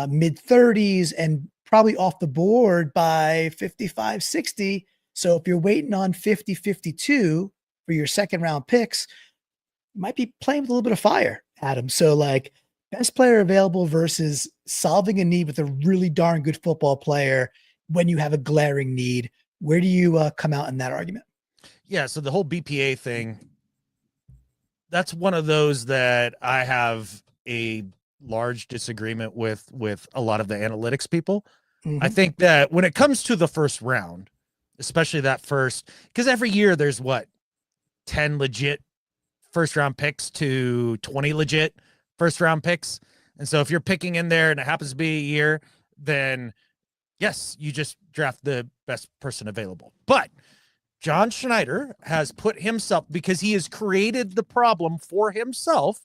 mid 30s and probably off the board by 55, 60. So if you're waiting on 50, 52 for your second round picks, you might be playing with a little bit of fire, Adam. So like best player available versus solving a need with a really darn good football player when you have a glaring need. Where do you come out in that argument? Yeah. So the whole BPA thing, that's one of those that I have a large disagreement with a lot of the analytics people. I think that when it comes to the first round, especially that first, because every year there's 10 legit first round picks to 20 legit first round picks. And so if you're picking in there and it happens to be a year, then yes, you just draft the best person available. But John Schneider has put himself, because he has created the problem for himself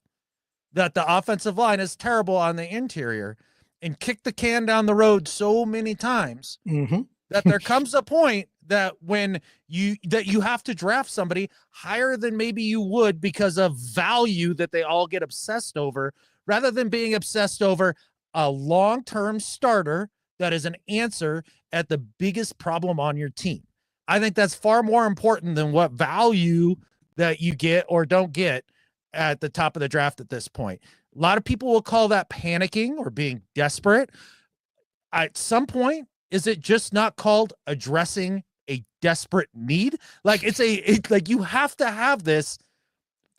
that the offensive line is terrible on the interior, and kicked the can down the road so many times that there comes a point that when you have to draft somebody higher than maybe you would because of value that they all get obsessed over, rather than being obsessed over a long-term starter that is an answer at the biggest problem on your team. I think that's far more important than what value that you get or don't get at the top of the draft at this point. A lot of people will call that panicking or being desperate. At some point, is it just not called addressing a desperate need? Like it's like you have to have this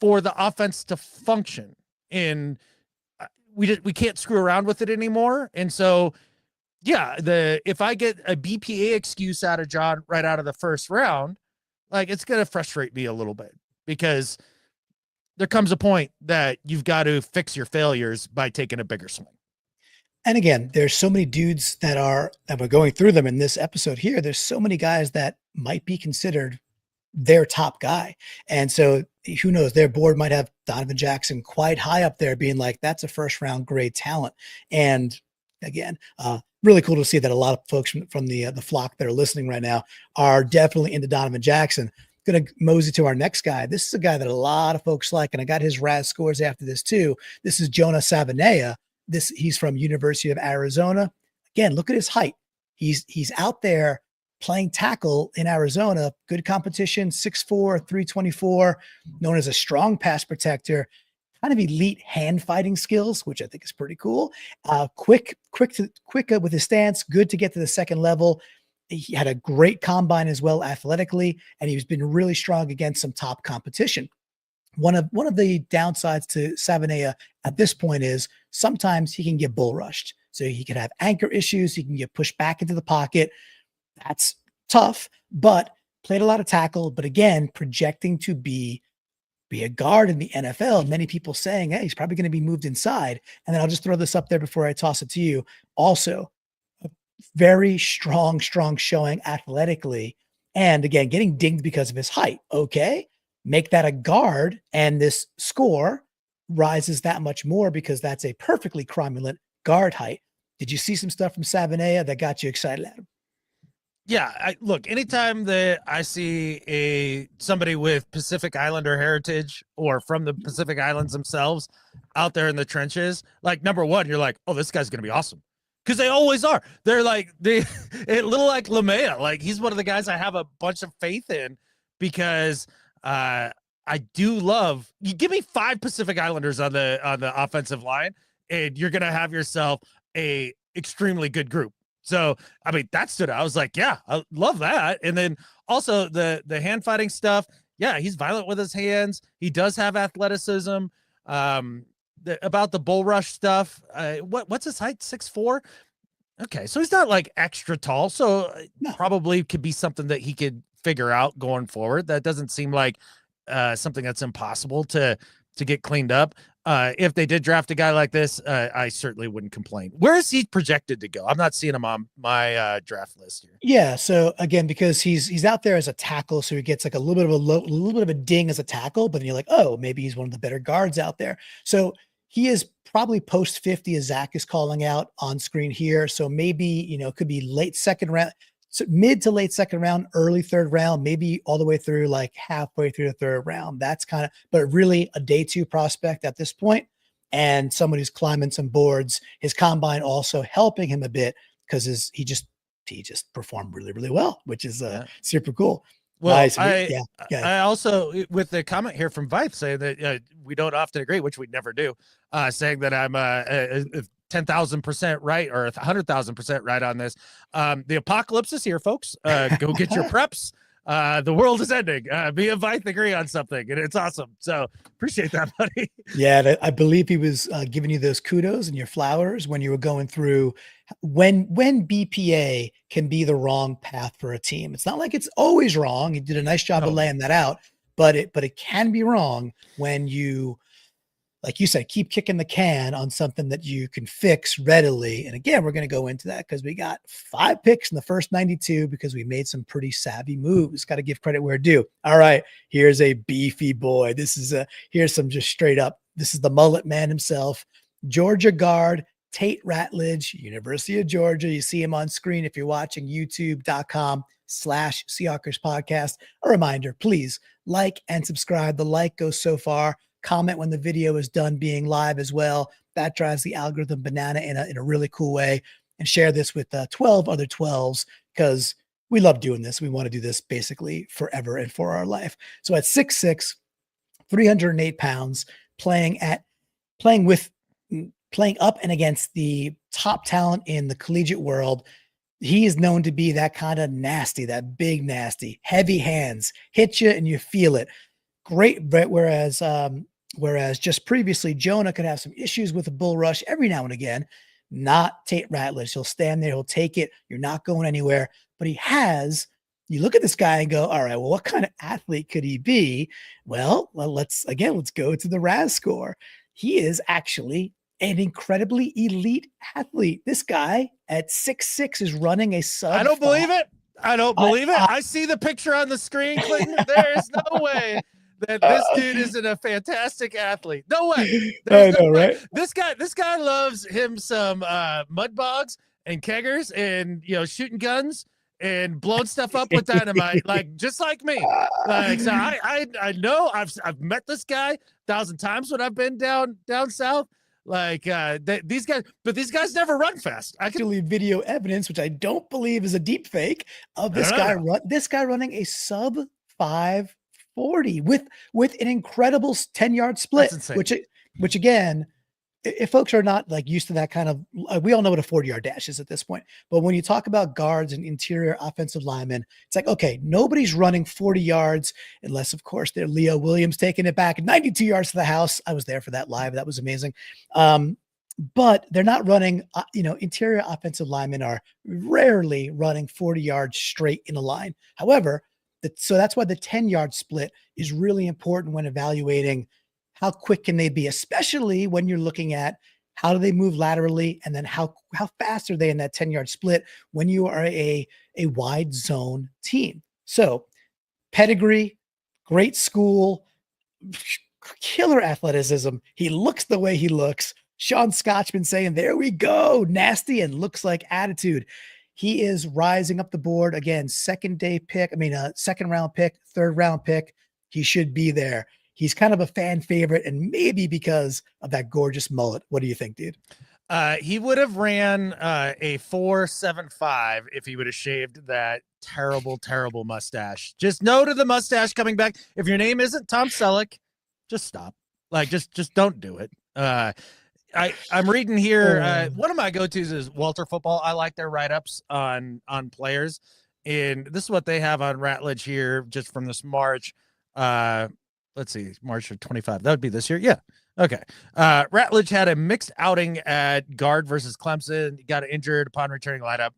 for the offense to function, and we can't screw around with it anymore. And so, yeah, if I get a BPA excuse out of John right out of the first round, like it's going to frustrate me a little bit, because there comes a point that you've got to fix your failures by taking a bigger swing. And again, there's so many dudes that we're going through them in this episode here. There's so many guys that might be considered their top guy. And so who knows, their board might have Donovan Jackson quite high up there, being like, that's a first round grade talent. And again, really cool to see that a lot of folks from the flock that are listening right now are definitely into Donovan Jackson. Going to mosey to our next guy. This is a guy that a lot of folks like, and I got his RAS scores after this too. This is Jonah Savanea. He's from University of Arizona. Again, look at his height. He's out there playing tackle in Arizona. Good competition, 6'4", 324, known as a strong pass protector. Kind of elite hand fighting skills, which I think is pretty cool. Quick with his stance. Good to get to the second level. He had a great combine as well athletically, and he's been really strong against some top competition. One of the downsides to Savanea at this point is sometimes he can get bull rushed. So he could have anchor issues. He can get pushed back into the pocket. That's tough, but played a lot of tackle. But again, projecting to be a guard in the NFL. Many people saying, hey, he's probably going to be moved inside. And then I'll just throw this up there before I toss it to you. Also, very strong showing athletically. And again, getting dinged because of his height. Okay. Make that a guard, and this score rises that much more because that's a perfectly cromulent guard height. Did you see some stuff from Sabanea that got you excited at him? Yeah, look, anytime that I see somebody with Pacific Islander heritage or from the Pacific Islands themselves out there in the trenches, like number one, you're like, oh, this guy's gonna be awesome. Because they always are. They're like a little like Lamea. Like he's one of the guys I have a bunch of faith in because I do love you give me 5 Pacific Islanders on the offensive line, and you're gonna have yourself a extremely good group. So, I mean, that stood out. I was like, yeah, I love that. And then also the hand fighting stuff. Yeah, he's violent with his hands. He does have athleticism. About the bull rush stuff. What's his height? 6'4"? Okay, so he's not like extra tall. So No. probably could be something that he could figure out going forward. That doesn't seem like something that's impossible to get cleaned up. If they did draft a guy like this, I certainly wouldn't complain. Where is he projected to go? I'm not seeing him on my draft list here. Yeah. So again, because he's out there as a tackle, so he gets like a little bit of a ding as a tackle, but then you're like, oh, maybe he's one of the better guards out there. So he is probably post 50, as Zach is calling out on screen here. So maybe, it could be late second round, so mid to late second round, early third round, maybe all the way through like halfway through the third round. That's kind of, but really a day 2 prospect at this point, and someone who's climbing some boards. His combine also helping him a bit because he just performed really, really well, which is super cool. Well, nice. I also, with the comment here from Vipe saying that we don't often agree, which we never do, saying that I'm 10,000% right or 100,000% right on this. The apocalypse is here, folks. Go get your preps. The world is ending. Me and Vipe agree on something, and it's awesome. So appreciate that, buddy. Yeah, I believe he was giving you those kudos and your flowers when you were going through when BPA can be the wrong path for a team. It's not like it's always wrong. He did a nice job of laying that out, but it can be wrong when you, like you said, keep kicking the can on something that you can fix readily. And again, we're going to go into that because we got 5 picks in the first 92 because we made some pretty savvy moves. Got to give credit where due. All right, here's a beefy boy. Here's some just straight up. This is the mullet man himself, Georgia guard, Tate Ratledge, University of Georgia. You see him on screen if you're watching youtube.com/Seahawkers podcast. A reminder, please like and subscribe. The like goes so far. Comment when the video is done being live as well. That drives the algorithm banana in a really cool way. And share this with 12 other 12s because we love doing this. We want to do this basically forever and for our life. So at 6'6", 308 pounds, playing up and against the top talent in the collegiate world, he is known to be that kind of nasty, that big nasty, heavy hands, hit you and you feel it. Great, whereas just previously, Jonah could have some issues with a bull rush every now and again. Not Tate Ratledge. He'll stand there, he'll take it. You're not going anywhere. But you look at this guy and go, all right, well, what kind of athlete could he be? Well, let's go to the RAS score. He is actually an incredibly elite athlete. This guy at 6'6" is running a sub. I don't believe it. I see the picture on the screen, Clinton. There is no way that this dude isn't a fantastic athlete. No way. I know, right? This guy loves him some mud bogs and keggers and shooting guns and blowing stuff up with dynamite, like just like me. Like, so I know I've met this guy 1,000 times when I've been down south. Like these guys never run fast. Actually, video evidence, which I don't believe is a deep fake, of this guy running a sub 540 with an incredible 10-yard split, which again, if folks are not like used to that kind of, we all know what a 40-yard dash is at this point. But when you talk about guards and interior offensive linemen, it's like, okay, nobody's running 40 yards unless, of course, they're Leo Williams taking it back 92 yards to the house. I was there for that live. That was amazing. But they're not running, interior offensive linemen are rarely running 40 yards straight in a line. However, so that's why the 10-yard split is really important when evaluating how quick can they be, especially when you're looking at how do they move laterally, and then how fast are they in that 10-yard split when you are a wide zone team. So pedigree, great school, killer athleticism. He looks the way he looks, Sean Scotchman saying, there we go. Nasty and looks like attitude. He is rising up the board again. Second round pick, third round pick. He should be there. He's kind of a fan favorite, and maybe because of that gorgeous mullet. What do you think, dude? He would have ran a 4.75 if he would have shaved that terrible, terrible mustache. Just no to the mustache coming back. If your name isn't Tom Selleck, just stop. Like, just don't do it. I'm reading here. One of my go-tos is Walter Football. I like their write-ups on players, and this is what they have on Ratledge here, just from this March. Let's see, March of 25. That would be this year. Yeah. Okay. Ratledge had a mixed outing at guard versus Clemson. He got injured upon returning lineup.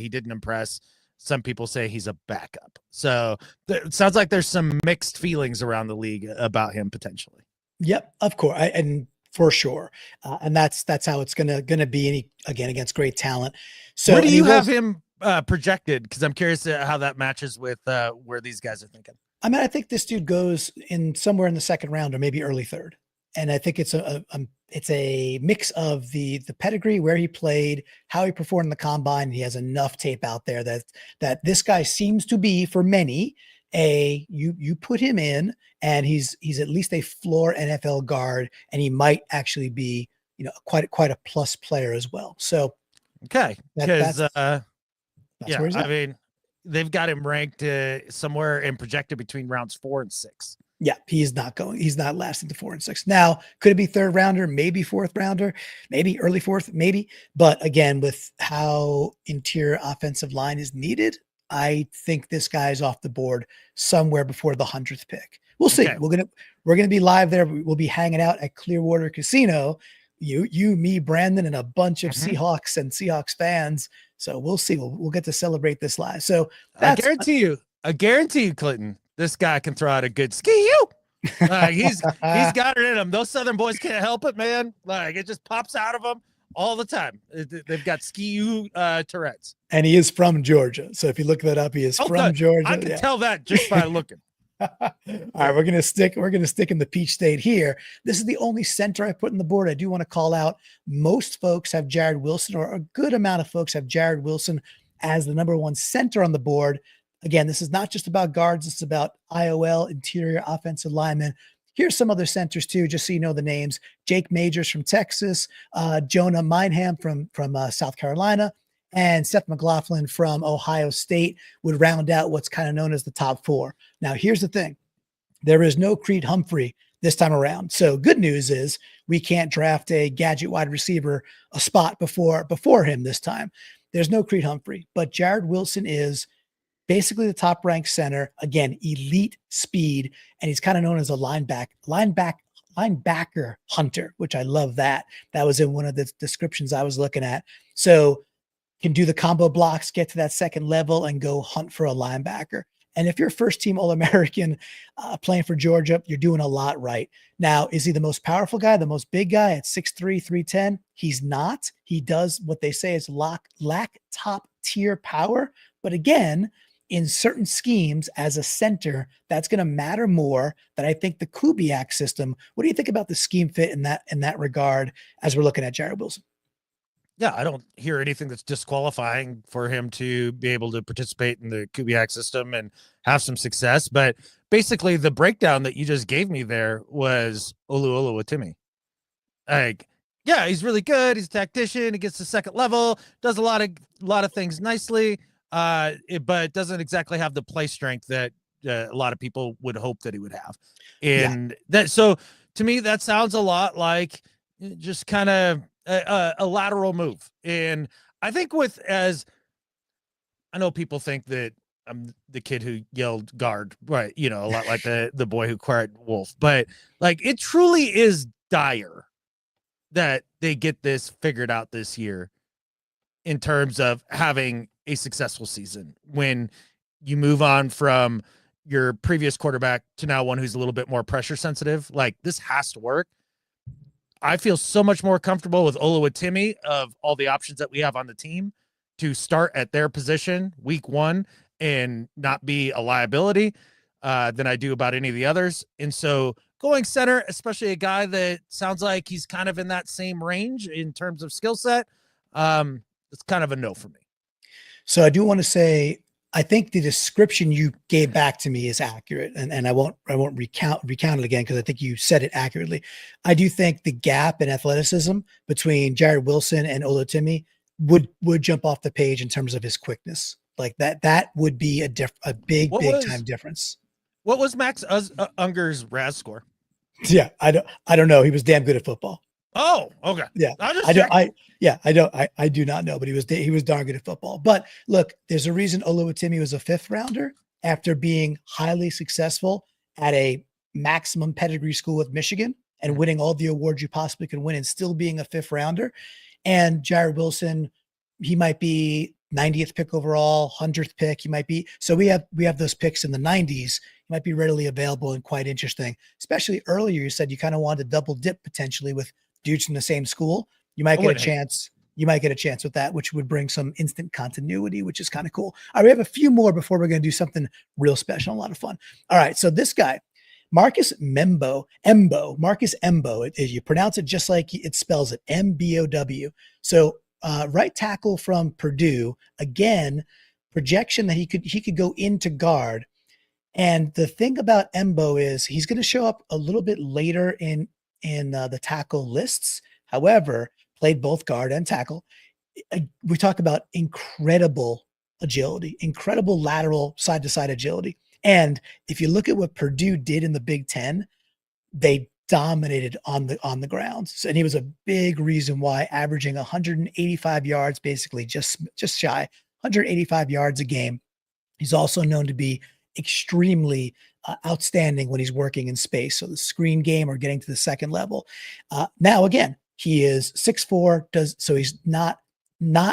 He didn't impress. Some people say he's a backup. So it sounds like there's some mixed feelings around the league about him potentially. Yep, of course. And for sure. And that's how it's gonna be again against great talent. So where do you have him projected? Because I'm curious how that matches with where these guys are thinking. I mean, I think this dude goes in somewhere in the second round or maybe early third. And I think it's a mix of the pedigree, where he played, how he performed in the combine. He has enough tape out there that this guy seems to be, for many, you put him in and he's at least a floor NFL guard, and he might actually be, quite a plus player as well. So okay, that's yeah, where he's at. I mean, they've got him ranked somewhere and projected between rounds 4 and 6. Yeah, he's not lasting to 4 and 6. Now, could it be third rounder, maybe fourth rounder, maybe early fourth, maybe. But again, with how interior offensive line is needed, I think this guy's off the board somewhere before the 100th pick. We'll see. Okay. We're gonna be live there. We'll be hanging out at Clearwater Casino. You, me, Brandon, and a bunch of Seahawks and Seahawks fans. So we'll see. We'll get to celebrate this live. So I guarantee you, Clinton, this guy can throw out a good ski you. He's got it in him. Those Southern boys can't help it, man. Like, it just pops out of them all the time. They've got ski you Tourette's. And he is from Georgia. So if you look that up, he is from Georgia. I can tell that just by looking. All right, we're gonna stick in the Peach State here. This is the only center I put in the board. I do want to call out, most folks have Jared Wilson, or a good amount of folks have Jared Wilson as the number 1 center on the board. Again, this is not just about guards, it's about IOL, interior offensive linemen. Here's some other centers too, just so you know the names. Jake Majors from Texas, Jonah Mineham from South Carolina, and Seth McLaughlin from Ohio State would round out what's kind of known as the top 4. Now, here's the thing. There is no Creed Humphrey this time around. So good news is we can't draft a gadget wide receiver a spot before him this time. There's no Creed Humphrey, but Jared Wilson is basically the top ranked center. Again, elite speed, and he's kind of known as a linebacker hunter, which I love that. That was in one of the descriptions I was looking at. So can do the combo blocks, get to that second level, and go hunt for a linebacker. And if you're first team All-American playing for Georgia, you're doing a lot right. Now, is he the most powerful guy, the most big guy at 6'3", 310? He's not. He does what they say is lack top tier power. But again, in certain schemes as a center, that's going to matter more than I think the Kubiak system. What do you think about the scheme fit in that regard as we're looking at Jared Wilson? Yeah, I don't hear anything that's disqualifying for him to be able to participate in the Kubiak system and have some success. But basically, the breakdown that you just gave me there was Oluwatimi. Like, yeah, he's really good. He's a tactician. He gets to second level, does a lot of things nicely, but doesn't exactly have the play strength that a lot of people would hope that he would have. And so to me, that sounds a lot like just kind of a lateral move. And I think I know people think that I'm the kid who yelled guard, right? A lot like the boy who cried wolf, but like, it truly is dire that they get this figured out this year in terms of having a successful season when you move on from your previous quarterback to now one who's a little bit more pressure sensitive. Like, this has to work. I feel so much more comfortable with Oluwatimi of all the options that we have on the team to start at their position week 1 and not be a liability than I do about any of the others. And so going center, especially a guy that sounds like he's kind of in that same range in terms of skill set, it's kind of a no for me. So I do want to say, I think the description you gave back to me is accurate, and I won't recount it again because I think you said it accurately. I do think the gap in athleticism between Jared Wilson and Olutimi would jump off the page in terms of his quickness. Like that would be a big time difference. What was Max Unger's RAS score? Yeah, I don't know. He was damn good at football. Oh, okay. Yeah, I do not know, but he was darn good at football. But look, there's a reason Oluwatimi was a 5th rounder after being highly successful at a maximum pedigree school with Michigan and winning all the awards you possibly can win and still being a 5th rounder. And Jared Wilson, he might be 90th pick overall, 100th pick. He might be. So we have those picks in the 90s. He might be readily available and quite interesting. Especially earlier, you said you kind of wanted to double dip potentially with dudes from the same school. You might get a chance. You might get a chance with that, which would bring some instant continuity, which is kind of cool. All right, we have a few more before we're going to do something real special, a lot of fun. All right, so this guy, Marcus Embo, you pronounce it just like it spells it, MBOW. So right tackle from Purdue, again, projection that he could go into guard. And the thing about Embo is he's going to show up a little bit later in the tackle lists. However, played both guard and tackle. We talk about incredible agility, incredible lateral side-to-side agility. And if you look at what Purdue did in the Big Ten, they dominated on the ground. So, and he was a big reason why, averaging 185 yards, basically just shy 185 yards a game. He's also known to be extremely outstanding when he's working in space. So the screen game or getting to the second level. Now, again, he is 6'4", so he's not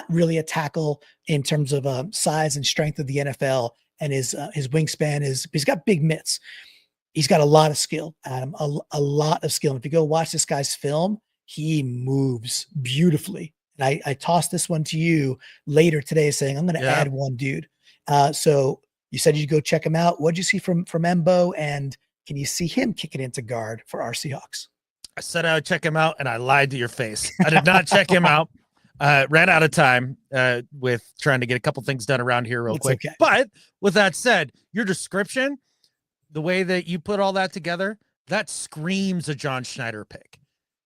really a tackle in terms of size and strength of the NFL, and his wingspan he's got big mitts. He's got a lot of skill, Adam, a lot of skill. And if you go watch this guy's film, he moves beautifully. And I tossed this one to you later today saying, I'm going to add one dude. So you said you'd go check him out. What'd you see from Embo, and can you see him kicking into guard for our Seahawks? I said I would check him out, and I lied to your face. I did not check him out. Ran out of time with trying to get a couple things done around here real quick. Okay. But with that said, your description, the way that you put all that together, that screams a John Schneider pick.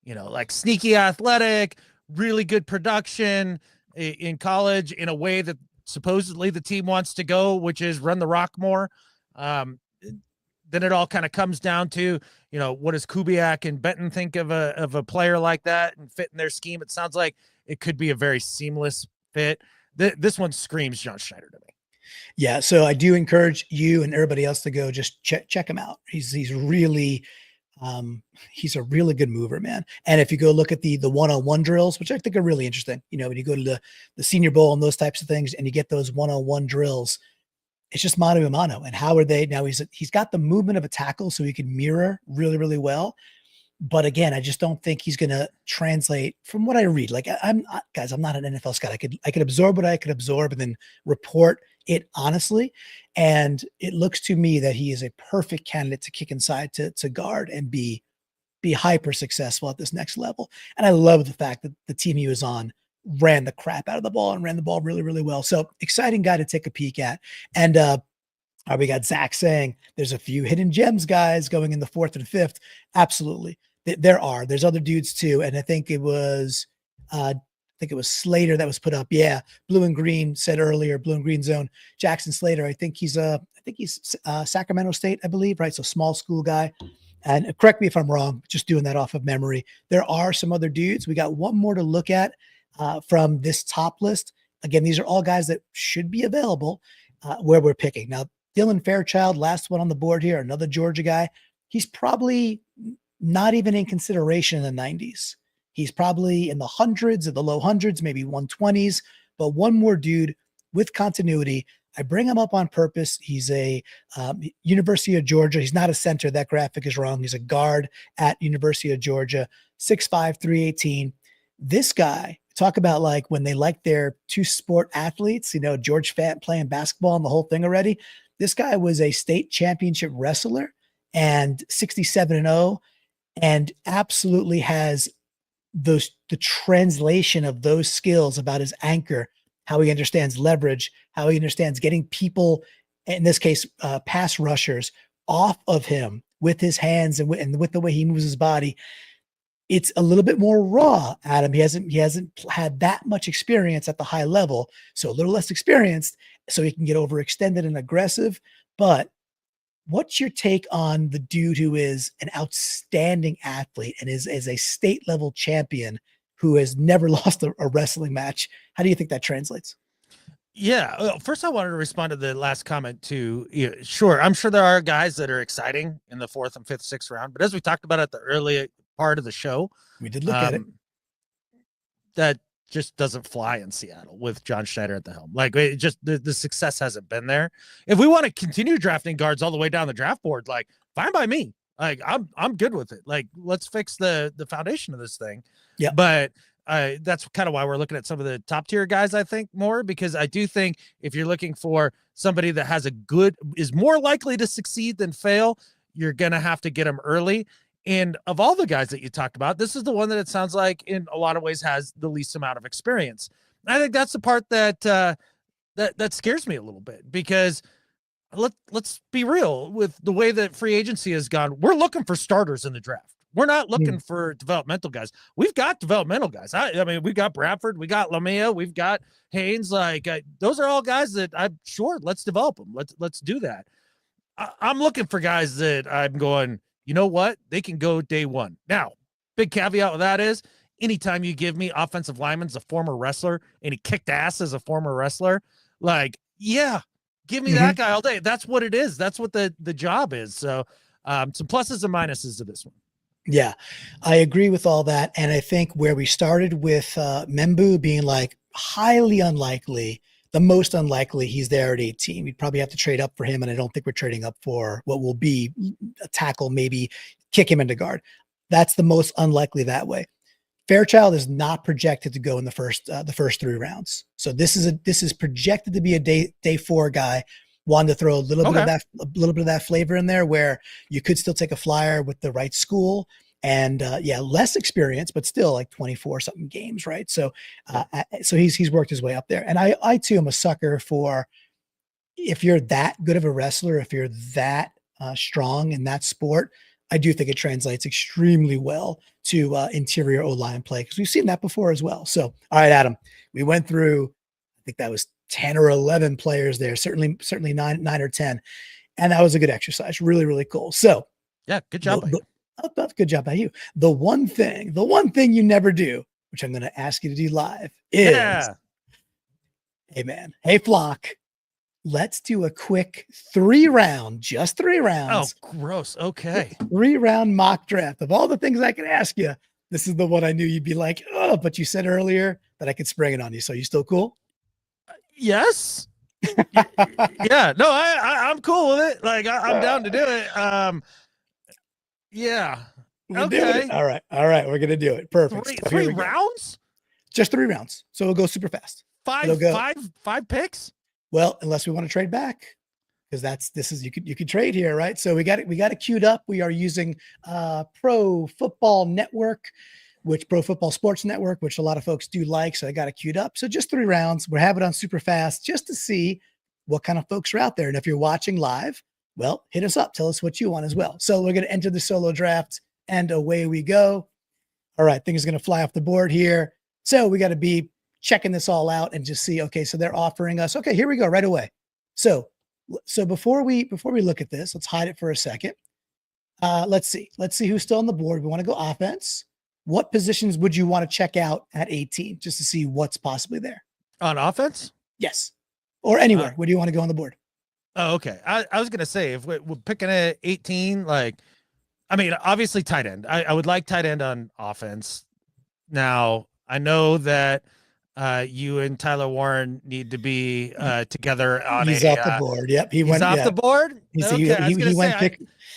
You know, like sneaky athletic, really good production in college in a way that supposedly the team wants to go, which is run the rock more. Then it all kind of comes down to, you know, what does Kubiak and Benton think of a player like that and fit in their scheme? It sounds like it could be a very seamless fit. This one screams John Schneider to me. Yeah, so I do encourage you and everybody else to go just check him out. He's really he's a really good mover, man. And if you go look at the one-on-one drills, which I think are really interesting, you know, when you go to the Senior Bowl and those types of things, and you get those one-on-one drills, it's just mano a mano. And how are they now? He's got the movement of a tackle, so he can mirror really, really well. But again, I just don't think he's going to translate from what I read. Like I'm not an NFL scout. I could absorb what I could absorb and then report it honestly. And it looks to me that he is a perfect candidate to kick inside to guard and be hyper successful at this next level. And I love the fact that the team he was on ran the crap out of the ball and ran the ball really, really well. So exciting guy to take a peek at. And we got Zach saying there's a few hidden gems guys going in the 4th and 5th. Absolutely. There's other dudes too. And I think it was Slater that was put up. Yeah. Blue and Green said earlier, Blue and Green Zone, Jackson Slater. I think he's Sacramento State, I believe, right? So small school guy. And correct me if I'm wrong, just doing that off of memory. There are some other dudes. We got one more to look at from this top list. Again, these are all guys that should be available where we're picking. Now, Dylan Fairchild, last one on the board here, another Georgia guy. He's probably not even in consideration in the 90s. He's probably in the hundreds, or the low hundreds, maybe 120s. But one more dude with continuity. I bring him up on purpose. He's a University of Georgia. He's not a center. That graphic is wrong. He's a guard at University of Georgia, 6'5", 318. This guy, talk about like when they like their two-sport athletes, you know, George Fant playing basketball and the whole thing already. This guy was a state championship wrestler and 67-0, and absolutely has the translation of those skills about his anchor, how he understands leverage, how he understands getting people, in this case, pass rushers, off of him with his hands and with the way he moves his body. It's a little bit more raw, Adam. He hasn't had that much experience at the high level, so a little less experienced, so he can get overextended and aggressive. But what's your take on the dude who is an outstanding athlete and is a state level champion who has never lost a wrestling match? How do you think that translates? Yeah. Well, first, I wanted to respond to the last comment too. Yeah, sure. I'm sure there are guys that are exciting in the 4th and 5th, 6th round, but as we talked about at the early part of the show, we did look at it. That just doesn't fly in Seattle with John Schneider at the helm. Like, it just the success hasn't been there. If we want to continue drafting guards all the way down the draft board, like, fine by me. Like, I'm good with it. Like, let's fix the foundation of this thing. Yeah. But that's kind of why we're looking at some of the top tier guys, I think, more, because I do think if you're looking for somebody that has is more likely to succeed than fail, you're going to have to get them early. And of all the guys that you talked about, this is the one that it sounds like in a lot of ways has the least amount of experience. I think that's the part that that scares me a little bit, because let's be real, with the way that free agency has gone, we're looking for starters in the draft. We're not looking for developmental guys. We've got developmental guys. I mean, we've got Bradford, we got Lamia, we've got Haynes. Like, those are all guys that I'm sure, let's develop them. Let's do that. I'm looking for guys that I'm going, you know what? They can go day one. Now, big caveat with that is, anytime you give me offensive lineman's a former wrestler and he kicked ass as a former wrestler, like, yeah, give me that guy all day. That's what it is. That's what the job is. So some pluses and minuses to this one. Yeah, I agree with all that. And I think where we started with Membu being like highly unlikely, the most unlikely he's there at 18. We'd probably have to trade up for him, and I don't think we're trading up for what will be a tackle, maybe kick him into guard. That's the most unlikely that way. Fairchild is not projected to go in the first 3 rounds. So this is projected to be a day 4 guy. Wanted to throw a little bit of that flavor in there, where you could still take a flyer with the right school and less experience, but still like 24 something games, right? So so he's worked his way up there. And I too am a sucker for, if you're that good of a wrestler, if you're that strong in that sport, I do think it translates extremely well to interior O-line play, because we've seen that before as well. So, all right, Adam, we went through, I think that was 10 or 11 players there, certainly 9 or 10. And that was a good exercise. Really, really cool. So yeah, good job. Good job by you. The one thing you never do, which I'm going to ask you to do live, is, hey man, hey flock, let's do a quick 3-round, just 3 rounds. Oh, gross. Okay. 3-round mock draft. Of all the things I could ask you, this is the one I knew you'd be like, oh, but you said earlier that I could spring it on you. So you still cool? Yes. Yeah. No, I'm cool with it. Like, I'm down to do it. Yeah. Okay. All right. We're gonna do it. Perfect. 3 rounds? Just 3 rounds. So it'll go super fast. Five picks? Well, unless we want to trade back, because you could trade here, right? So we got it queued up. We are using Pro Football Network, Pro Football Sports Network, which a lot of folks do like. So I got it queued up. So just 3 rounds. We're having it on super fast just to see what kind of folks are out there. And if you're watching live, well, hit us up. Tell us what you want as well. So we're going to enter the solo draft, and away we go. All right. Things are going to fly off the board here. So we got to be checking this all out and just see, okay, so they're offering us, okay, here we go right away. So before we look at this, let's hide it for a second. Let's see who's still on the board. We want to go offense. What positions would you want to check out at 18 just to see what's possibly there? On offense? Yes. Or anywhere. Where do you want to go on the board? Oh, okay. I was going to say, if we're picking at 18, like, I mean, obviously tight end. I would like tight end on offense. Now, I know that you and Tyler Warren need to be together on He's off the board. Yep. He went off the board.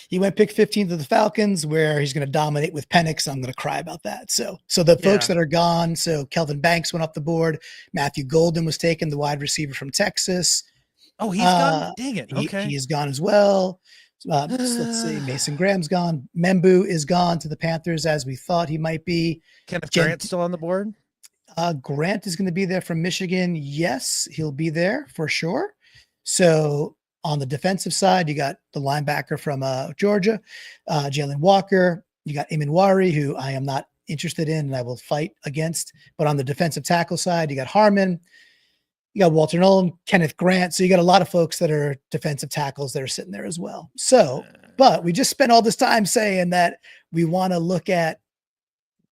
He went pick 15 to the Falcons, where he's going to dominate with Penix. I'm going to cry about that. So the folks that are gone. So Kelvin Banks went off the board. Matthew Golden was taken, the wide receiver from Texas. Oh, he's gone. Dang it. Okay. He is gone as well. Let's see. Mason Graham's gone. Membu is gone to the Panthers as we thought he might be. Kenneth Grant still on the board? Grant is going to be there from Michigan. Yes, he'll be there for sure. So on the defensive side, you got the linebacker from Georgia, Jalen Walker. You got Iminwari, who I am not interested in and I will fight against. But on the defensive tackle side, you got Harmon. You got Walter Nolan, Kenneth Grant. So you got a lot of folks that are defensive tackles that are sitting there as well. So, but we just spent all this time saying that we want to look at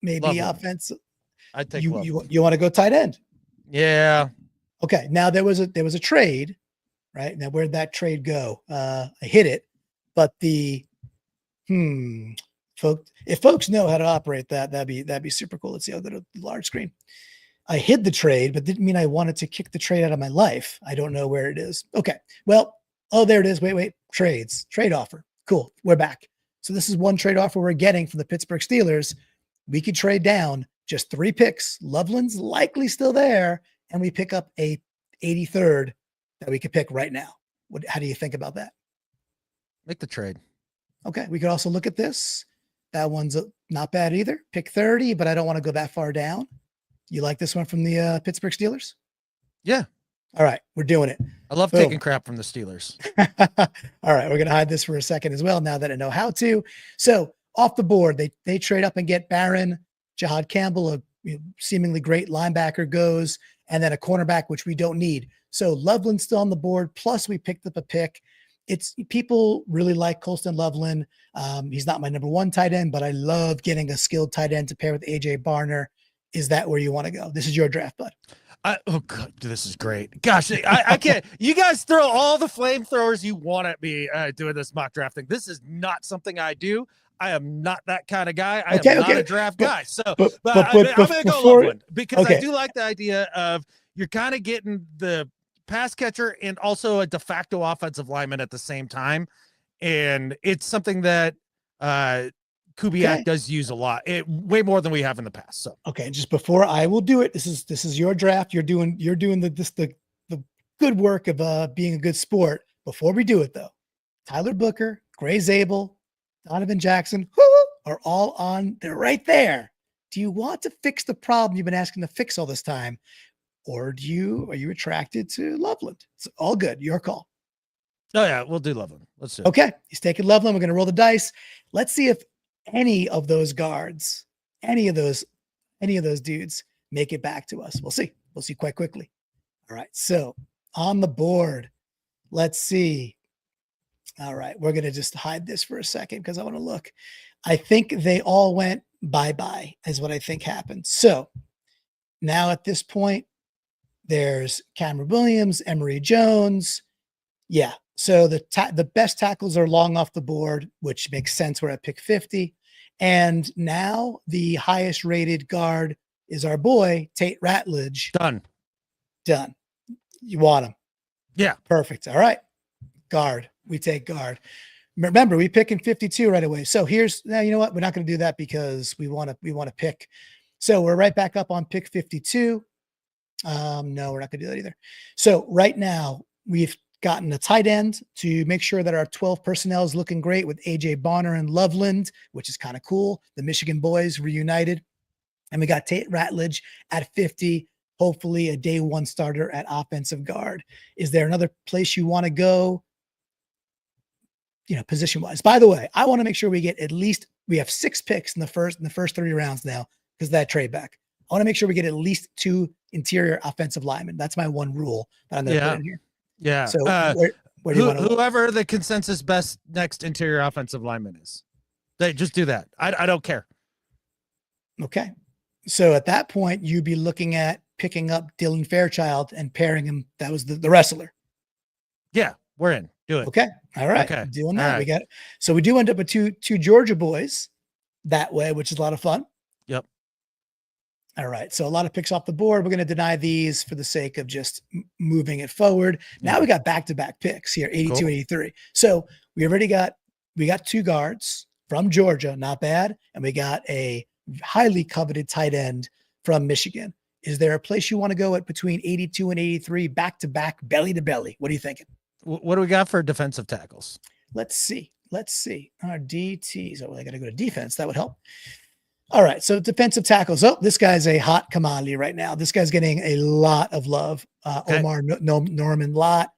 maybe offense. I take you want to go tight end. Yeah. Okay. Now there was a trade, right? Now where'd that trade go? I hit it, but if folks know how to operate that, that'd be super cool. Let's see. I'll go to the large screen. I hid the trade, but didn't mean I wanted to kick the trade out of my life. I don't know where it is. Okay. Well, there it is. Wait. Trade offer. Cool. We're back. So this is one trade offer we're getting from the Pittsburgh Steelers. We could trade down just 3 picks. Loveland's likely still there. And we pick up a 83rd that we could pick right now. How do you think about that? Make the trade. Okay. We could also look at this. That one's not bad either. Pick 30, but I don't want to go that far down. You like this one from the Pittsburgh Steelers? Yeah. All right. We're doing it. I love taking crap from the Steelers. All right. We're going to hide this for a second as well, now that I know how to. So off the board, they trade up and get Barron, Jahad Campbell, a seemingly great linebacker goes, and then a cornerback, which we don't need. So Loveland's still on the board. Plus we picked up a pick. People really like Colston Loveland. He's not my number 1 tight end, but I love getting a skilled tight end to pair with AJ Barner. Is that where you want to go? This is your draft, bud. Oh God, this is great. Gosh, I can't. You guys throw all the flamethrowers you want at me doing this mock drafting. This is not something I do. I am not that kind of guy. I am not a draft guy. So, I'm going to go Loveland because I do like the idea of you're kind of getting the pass catcher and also a de facto offensive lineman at the same time. And it's something that Kubiak does use a lot, way more than we have in the past. So, okay. Just before I will do it, this is your draft. You're doing the good work of being a good sport. Before we do it though, Tyler Booker, Gray Zabel, Donovan Jackson, are all on. They're right there. Do you want to fix the problem you've been asking to fix all this time? Or are you attracted to Loveland? It's all good. Your call. Oh yeah. We'll do Loveland. Let's do it. Okay. He's taking Loveland. We're going to roll the dice. Let's see if any of those guards, any of those dudes make it back to us. We'll see quite quickly. All right. So on the board, let's see. All right. We're going to just hide this for a second because I want to look. I think they all went bye-bye is what I think happened. So now at this point, there's Cameron Williams, Emory Jones. Yeah. So the best tackles are long off the board, which makes sense. We're at pick 50. And now the highest rated guard is our boy, Tate Ratledge. Done. You want him? Yeah. Perfect. All right. Guard. We take guard. Remember, we pick in 52 right away. So now you know what? We're not going to do that because we want to pick. So we're right back up on pick 52. No, we're not going to do that either. So right now we've gotten a tight end to make sure that our 12 personnel is looking great with AJ Bonner and Loveland, which is kind of cool. The Michigan boys reunited. And we got Tate Ratledge at 50, hopefully a day 1 starter at offensive guard. Is there another place you want to go? Position wise. By the way, I want to make sure we have 6 picks in the first 30 rounds now because of that trade back. I want to make sure we get at least 2 interior offensive linemen. That's my one rule that I'm going to put in here. Yeah. So where do you want to whoever the consensus best next interior offensive lineman is, they just do that. I don't care. Okay. So at that point, you'd be looking at picking up Dylan Fairchild and pairing him. That was the wrestler. Yeah, we're in. Do it. Okay. All right. Okay. Doing that. Right. We got it. So we do end up with two Georgia boys that way, which is a lot of fun. Yep. All right. So a lot of picks off the board. We're going to deny these for the sake of just moving it forward. Now we got back-to-back picks here, 82, cool. 83. So we got 2 guards from Georgia. Not bad. And we got a highly coveted tight end from Michigan. Is there a place you want to go at between 82 and 83, back-to-back, belly to belly? What are you thinking? What do we got for defensive tackles? Let's see. let's see. Our DTs. Oh, I got to go to defense. That would help. All right. So defensive tackles. Oh, this guy's a hot commodity right now. This guy's getting a lot of love. Okay. Omar Norman Lott.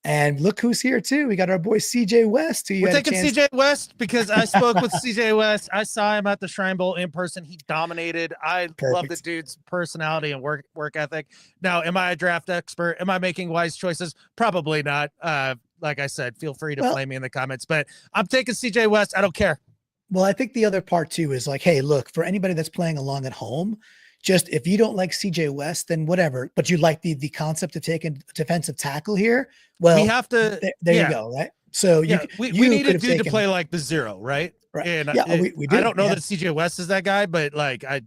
And look who's here too. We got our boy CJ West. We're taking CJ West because I spoke with CJ West. I saw him at the Shrine Bowl in person. He dominated. I love the dude's personality and work ethic. Now, am I a draft expert? Am I making wise choices? Probably not. Like I said, feel free to flame me in the comments, but I'm taking CJ West. I don't care. Well, I think the other part too is like, hey, look, for anybody that's playing along at home, just if you don't like CJ West, then whatever, but you like the concept of taking defensive tackle here. Well, we have to, there you go. Right. So we need a dude to play like the zero. Right. Right. And we do. I don't know that CJ West is that guy, but like, I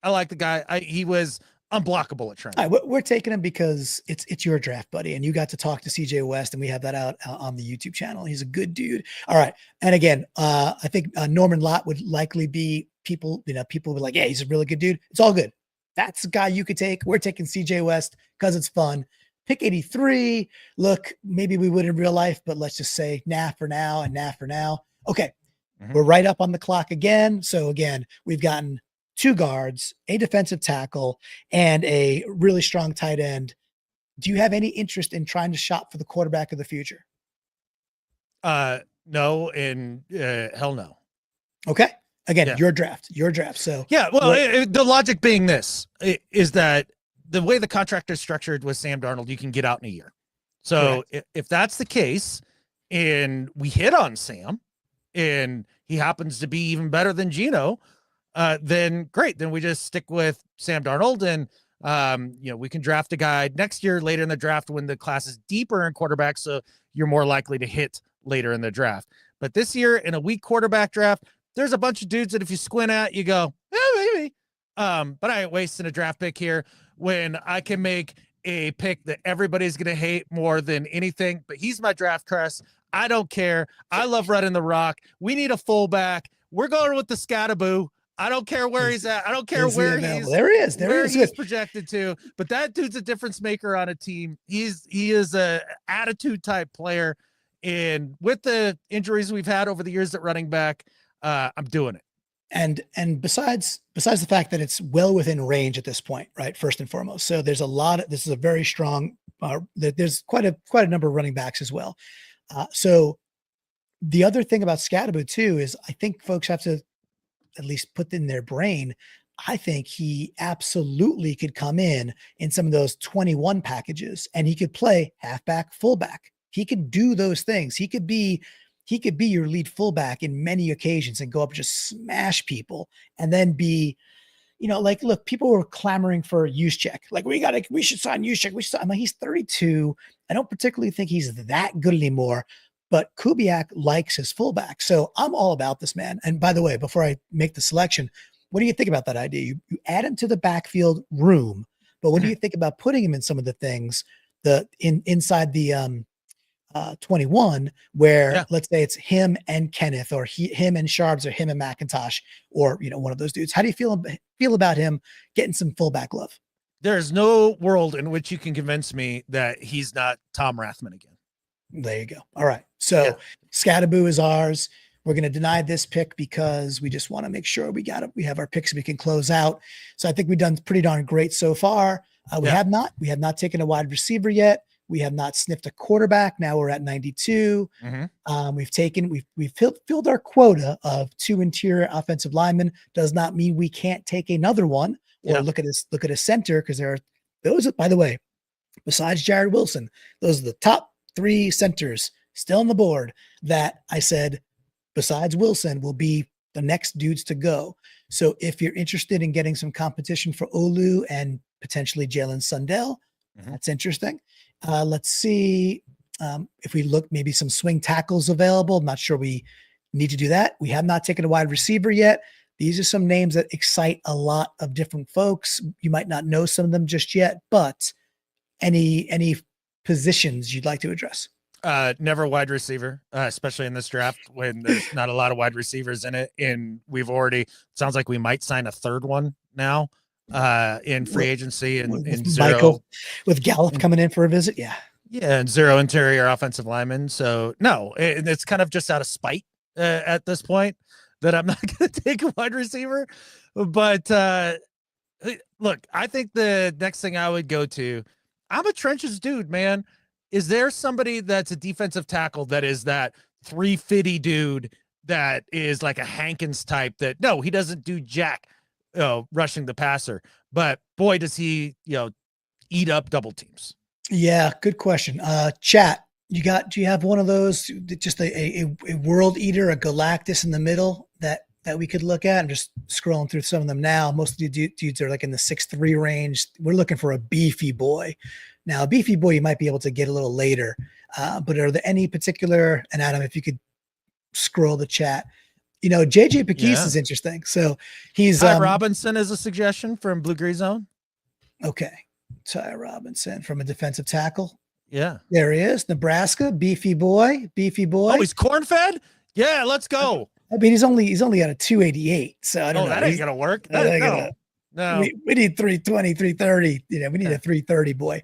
like the guy. He was unblockable at Trent. We're taking him because it's your draft, buddy, and you got to talk to CJ West, and we have that out on the YouTube channel. He's a good dude. All right, and again, I think Norman Lott would likely be people would like, yeah, he's a really good dude. It's all good. That's a guy you could take. We're taking CJ West because it's fun. Pick 83. Look, maybe we would in real life, but let's just say nah for now and nah for now. Okay, we're right up on the clock again. So again, we've gotten 2 guards, a defensive tackle, and a really strong tight end. Do you have any interest in trying to shop for the quarterback of the future? No, and hell no. Okay. Again, your draft. So yeah, well, the logic being this is that the way the contract is structured with Sam Darnold, you can get out in a year. So if that's the case, and we hit on Sam, and he happens to be even better than Geno, then great. Then we just stick with Sam Darnold, and we can draft a guy next year later in the draft when the class is deeper in quarterback, so you're more likely to hit later in the draft. But this year in a weak quarterback draft, there's a bunch of dudes that if you squint at, you go, maybe. But I ain't wasting a draft pick here when I can make a pick that everybody's going to hate more than anything. But he's my draft crest. I don't care. I love running the rock. We need a fullback. We're going with the Scattaboo. I don't care where he's at. I don't care where he's projected to. But that dude's a difference maker on a team. He is a attitude type player. And with the injuries we've had over the years at running back, I'm doing it. And besides the fact that it's well within range at this point, right? First and foremost. So there's this is a very strong, there's quite a number of running backs as well. So the other thing about Scattaboo too, is I think folks have to at least put in their brain. I think he absolutely could come in some of those 21 packages, and he could play halfback, fullback. He could do those things. He could be your lead fullback in many occasions and go up and just smash people, and then be, like, look, people were clamoring for Juszczyk. Like, we should sign Juszczyk. I'm like, he's 32. I don't particularly think he's that good anymore, but Kubiak likes his fullback. So I'm all about this, man. And by the way, before I make the selection, what do you think about that idea? You add him to the backfield room, but what do you think about putting him in some of the things inside the 21, where let's say it's him and Kenneth, or him and Sharps, or him and McIntosh, or one of those dudes? How do you feel about him getting some fullback love? There's no world in which you can convince me that he's not Tom Rathman again. There you go. All right. So Scattaboo is ours. We're going to deny this pick because we just want to make sure we have our picks so we can close out. So I think we've done pretty darn great so far. We have not taken a wide receiver yet. We have not sniffed a quarterback. Now we're at 92. We've filled our quota of 2 interior offensive linemen. Does not mean we can't take another one or look at a center, because there are those, by the way, besides Jared Wilson, those are the top 3 centers still on the board that I said, besides Wilson, will be the next dudes to go. So if you're interested in getting some competition for Olu and potentially Jalen Sundell, that's interesting. Let's see if we look, maybe some swing tackles available. I'm not sure we need to do that. We have not taken a wide receiver yet. These are some names that excite a lot of different folks. You might not know some of them just yet, but any positions you'd like to address? Never wide receiver, especially in this draft when there's not a lot of wide receivers in it. And we've already, sounds like we might sign a third one now in free agency, and Michael, with Gallup coming in for a visit. Yeah, and 0 interior offensive linemen. So no, it's kind of just out of spite at this point that I'm not going to take a wide receiver. But look, I think the next thing I would go to, I'm a trenches dude, man. Is there somebody that's a defensive tackle that is that 350 dude that is like a Hankins type that no, he doesn't do jack, rushing the passer, but boy, does he, eat up double teams. Yeah, good question. Chat, do you have one of those, just a world eater, a Galactus in the middle that we could look at? I'm just scrolling through some of them now. Most of the dudes are like in the 6'3" range. We're looking for a beefy boy. Now, a beefy boy you might be able to get a little later, but are there any particular, and Adam, if you could scroll the chat, JJ Pequise is interesting. So he's Ty Robinson is a suggestion from Blue Green Zone. Okay. Ty Robinson from a defensive tackle. Yeah. There he is. Nebraska, beefy boy. Oh, he's corn-fed? Yeah, let's go. I mean, he's only at a 288. So I don't know. That ain't gonna work. No. We need 320, 330. We need a 330 boy.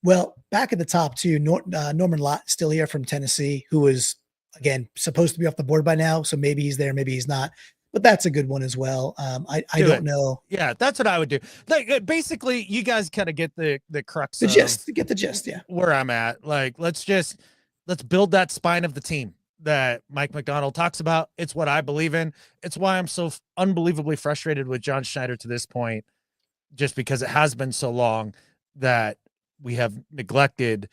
Well, back at the top too, Norman Lott still here from Tennessee, who is again supposed to be off the board by now. So maybe he's there, maybe he's not. But that's a good one as well. I don't know. Yeah, that's what I would do. Like basically, you guys kind of get the crux. The gist. Get the gist. Yeah. Where I'm at. Like, let's build that spine of the team that Mike McDonald talks about. It's what I believe in. It's why I'm so unbelievably frustrated with John Schneider to this point, just because it has been so long that we have neglected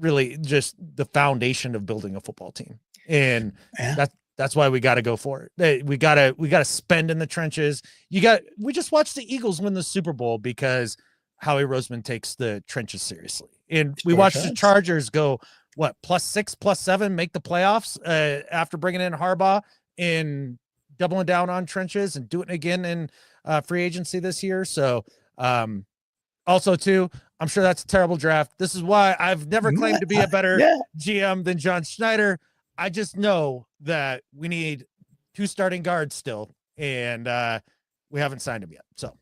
really just the foundation of building a football team. And that's why we got to go for it. We got to spend in the trenches. We just watched the Eagles win the Super Bowl because Howie Roseman takes the trenches seriously. And we watched the Chargers go, +6, +7, make the playoffs after bringing in Harbaugh and doubling down on trenches and doing it again in free agency this year. So also too, I'm sure that's a terrible draft. This is why I've never claimed to be a better GM than John Schneider. I just know that we need 2 starting guards still, and we haven't signed them yet. So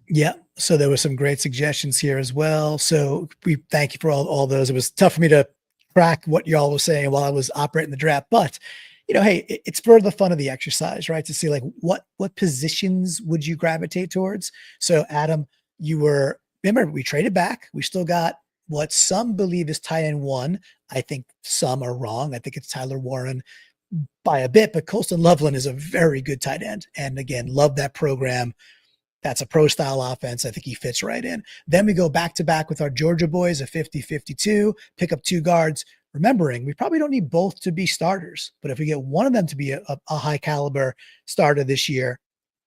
so there were some great suggestions here as well. So we thank you for all those. It was tough for me to crack what y'all were saying while I was operating the draft, but hey, it's for the fun of the exercise, right? To see like what positions would you gravitate towards. So Adam, remember we traded back. We still got what some believe is tight end 1. I think some are wrong. I think it's Tyler Warren by a bit, but Colston Loveland is a very good tight end. And again, love that program. That's a pro style offense. I think he fits right in. Then we go back to back with our Georgia boys, a 50-52, pick up 2 guards, remembering we probably don't need both to be starters, but if we get one of them to be a high caliber starter this year,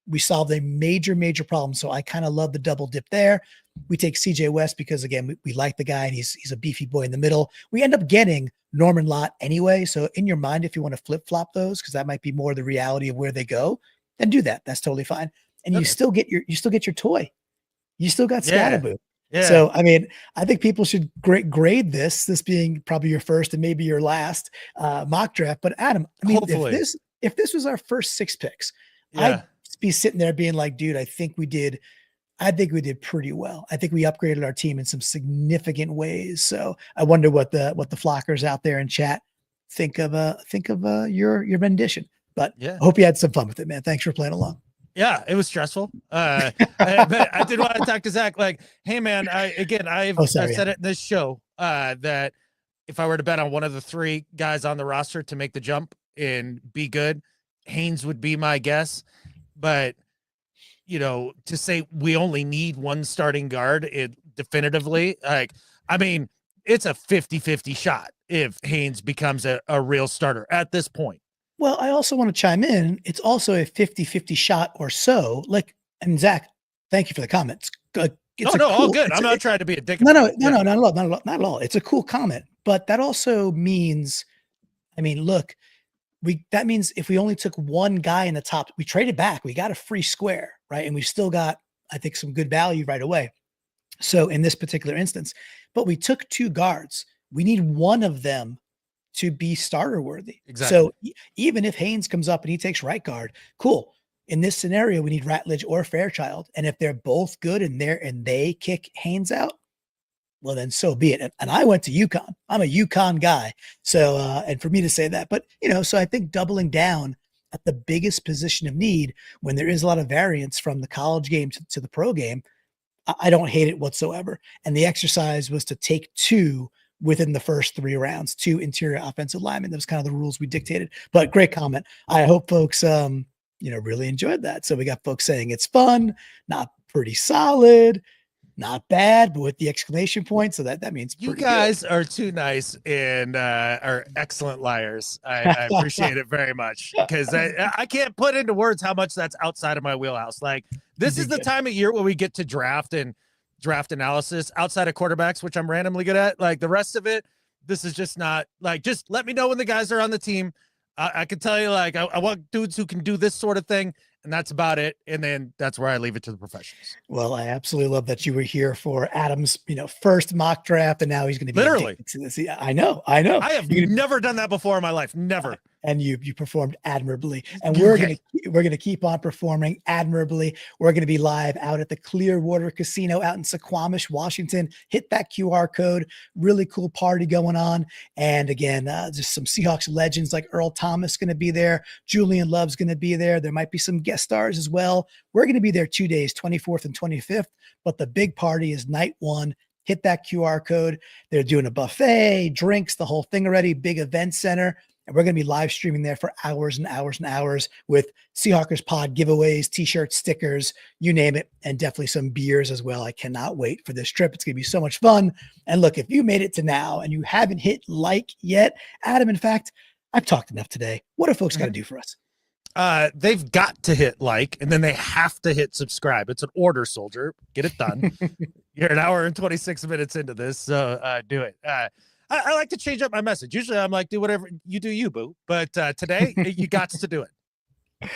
we solved a major problem. So I kind of love the double dip there. We take CJ West because again, we like the guy and he's a beefy boy in the middle. We end up getting Norman Lott anyway. So in your mind, if you want to flip flop those, because that might be more the reality of where they go, then do that. That's totally fine. And you still get your toy. You still got Scatterboo. Yeah. So, I mean, I think people should grade this being probably your first and maybe your last mock draft. But Adam, I mean, if this was our first 6 picks, I'd be sitting there being like, dude, I think we did pretty well. I think we upgraded our team in some significant ways. So I wonder what the flockers out there in chat think of your rendition. But I hope you had some fun with it, man. Thanks for playing along. Yeah, it was stressful. But I did want to talk to Zach. Like, hey, man, I've said it in this show that if I were to bet on one of the 3 guys on the roster to make the jump and be good, Haynes would be my guess. But, to say we only need 1 starting guard definitively, I mean, it's a 50-50 shot if Haynes becomes a real starter at this point. Well, I also want to chime in. It's also a 50-50 shot or so. And Zach, thank you for the comments. All good. I'm not trying to be a dick. No, not at all. It's a cool comment. But that also means, I mean, look, that means if we only took 1 guy in the top, we traded back, we got a free square, right? And we still got, I think, some good value right away. So in this particular instance, but we took 2 guards. We need one of them to be starter worthy. Exactly. So even if Haynes comes up and he takes right guard, cool. In this scenario, we need Ratledge or Fairchild. And if they're both good and they kick Haynes out, well, then so be it. And I went to UConn. I'm a UConn guy. So, and for me to say that, but so I think doubling down at the biggest position of need when there is a lot of variance from the college game to the pro game, I don't hate it whatsoever. And the exercise was to take two within the first 3 rounds, 2 interior offensive linemen. That was kind of the rules we dictated. But great comment. I hope folks, really enjoyed that. So we got folks saying it's fun, not pretty solid, not bad, but with the exclamation point. So that means you guys are too nice and are excellent liars. I appreciate it very much because I can't put into words how much that's outside of my wheelhouse. Like this is the time of year where we get to draft analysis outside of quarterbacks, which I'm randomly good at. Like the rest of it, this is just not like, just let me know when the guys are on the team. I can tell you, like, I want dudes who can do this sort of thing, and that's about it. And then that's where I leave it to the professionals. Well, I absolutely love that you were here for Adam's, first mock draft, and now he's going to be literally. Yeah, I know. I have never done that before in my life. Never. And you performed admirably, and we're gonna keep on performing admirably. We're gonna be live out at the Clearwater Casino out in Suquamish, Washington. Hit that QR code. Really cool party going on. And again, just some Seahawks legends like Earl Thomas going to be there. Julian Love's going to be there. There might be some guest stars as well. We're going to be there 2 days, 24th and 25th. But the big party is night 1. Hit that QR code. They're doing a buffet, drinks, the whole thing already. Big event center. And we're going to be live streaming there for hours and hours and hours with Seahawkers Pod giveaways, t-shirts, stickers, you name it, and definitely some beers as well. I cannot wait for this trip. It's going to be so much fun. And look, if you made it to now and you haven't hit like yet, Adam, in fact, I've talked enough today. What do folks got to do for us? They've got to hit like, and then they have to hit subscribe. It's an order, soldier. Get it done. You're an hour and 26 minutes into this, so do it. I like to change up my message. Usually I'm like, do whatever you do, you boo. But today you got to do it.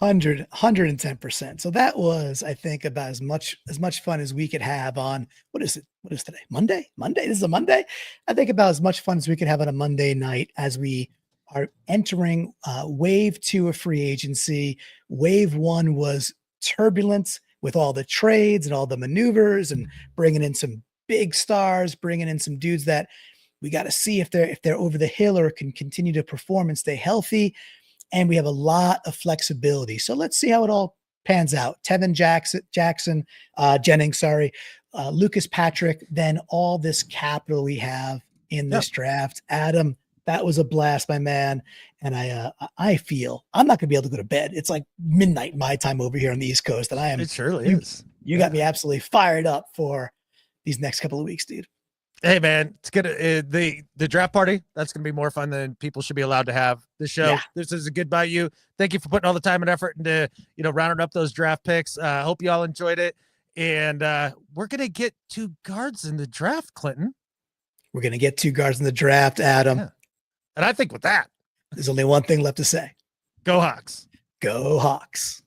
110%. So that was, I think, about as much fun as we could have on, what is it? What is today? Monday? This is a Monday. I think about as much fun as we could have on a Monday night as we are entering wave 2 of free agency. Wave 1 was turbulence with all the trades and all the maneuvers and bringing in some big stars, bringing in some dudes that we got to see if they're over the hill or can continue to perform and stay healthy. And we have a lot of flexibility. So let's see how it all pans out. Teven Jennings, Lucas Patrick, then all this capital we have in this draft. Adam, that was a blast, my man. And I feel I'm not going to be able to go to bed. It's like midnight my time over here on the East Coast. And I am. It surely is. You got me absolutely fired up for these next couple of weeks, dude. Hey man, it's gonna the draft party. That's gonna be more fun than people should be allowed to have. The show. Yeah. This is a goodbye. You. Thank you for putting all the time and effort into rounding up those draft picks. Hope you all enjoyed it. And we're gonna get 2 guards in the draft, Clinton. We're gonna get 2 guards in the draft, Adam. Yeah. And I think with that, there's only one thing left to say. Go Hawks. Go Hawks.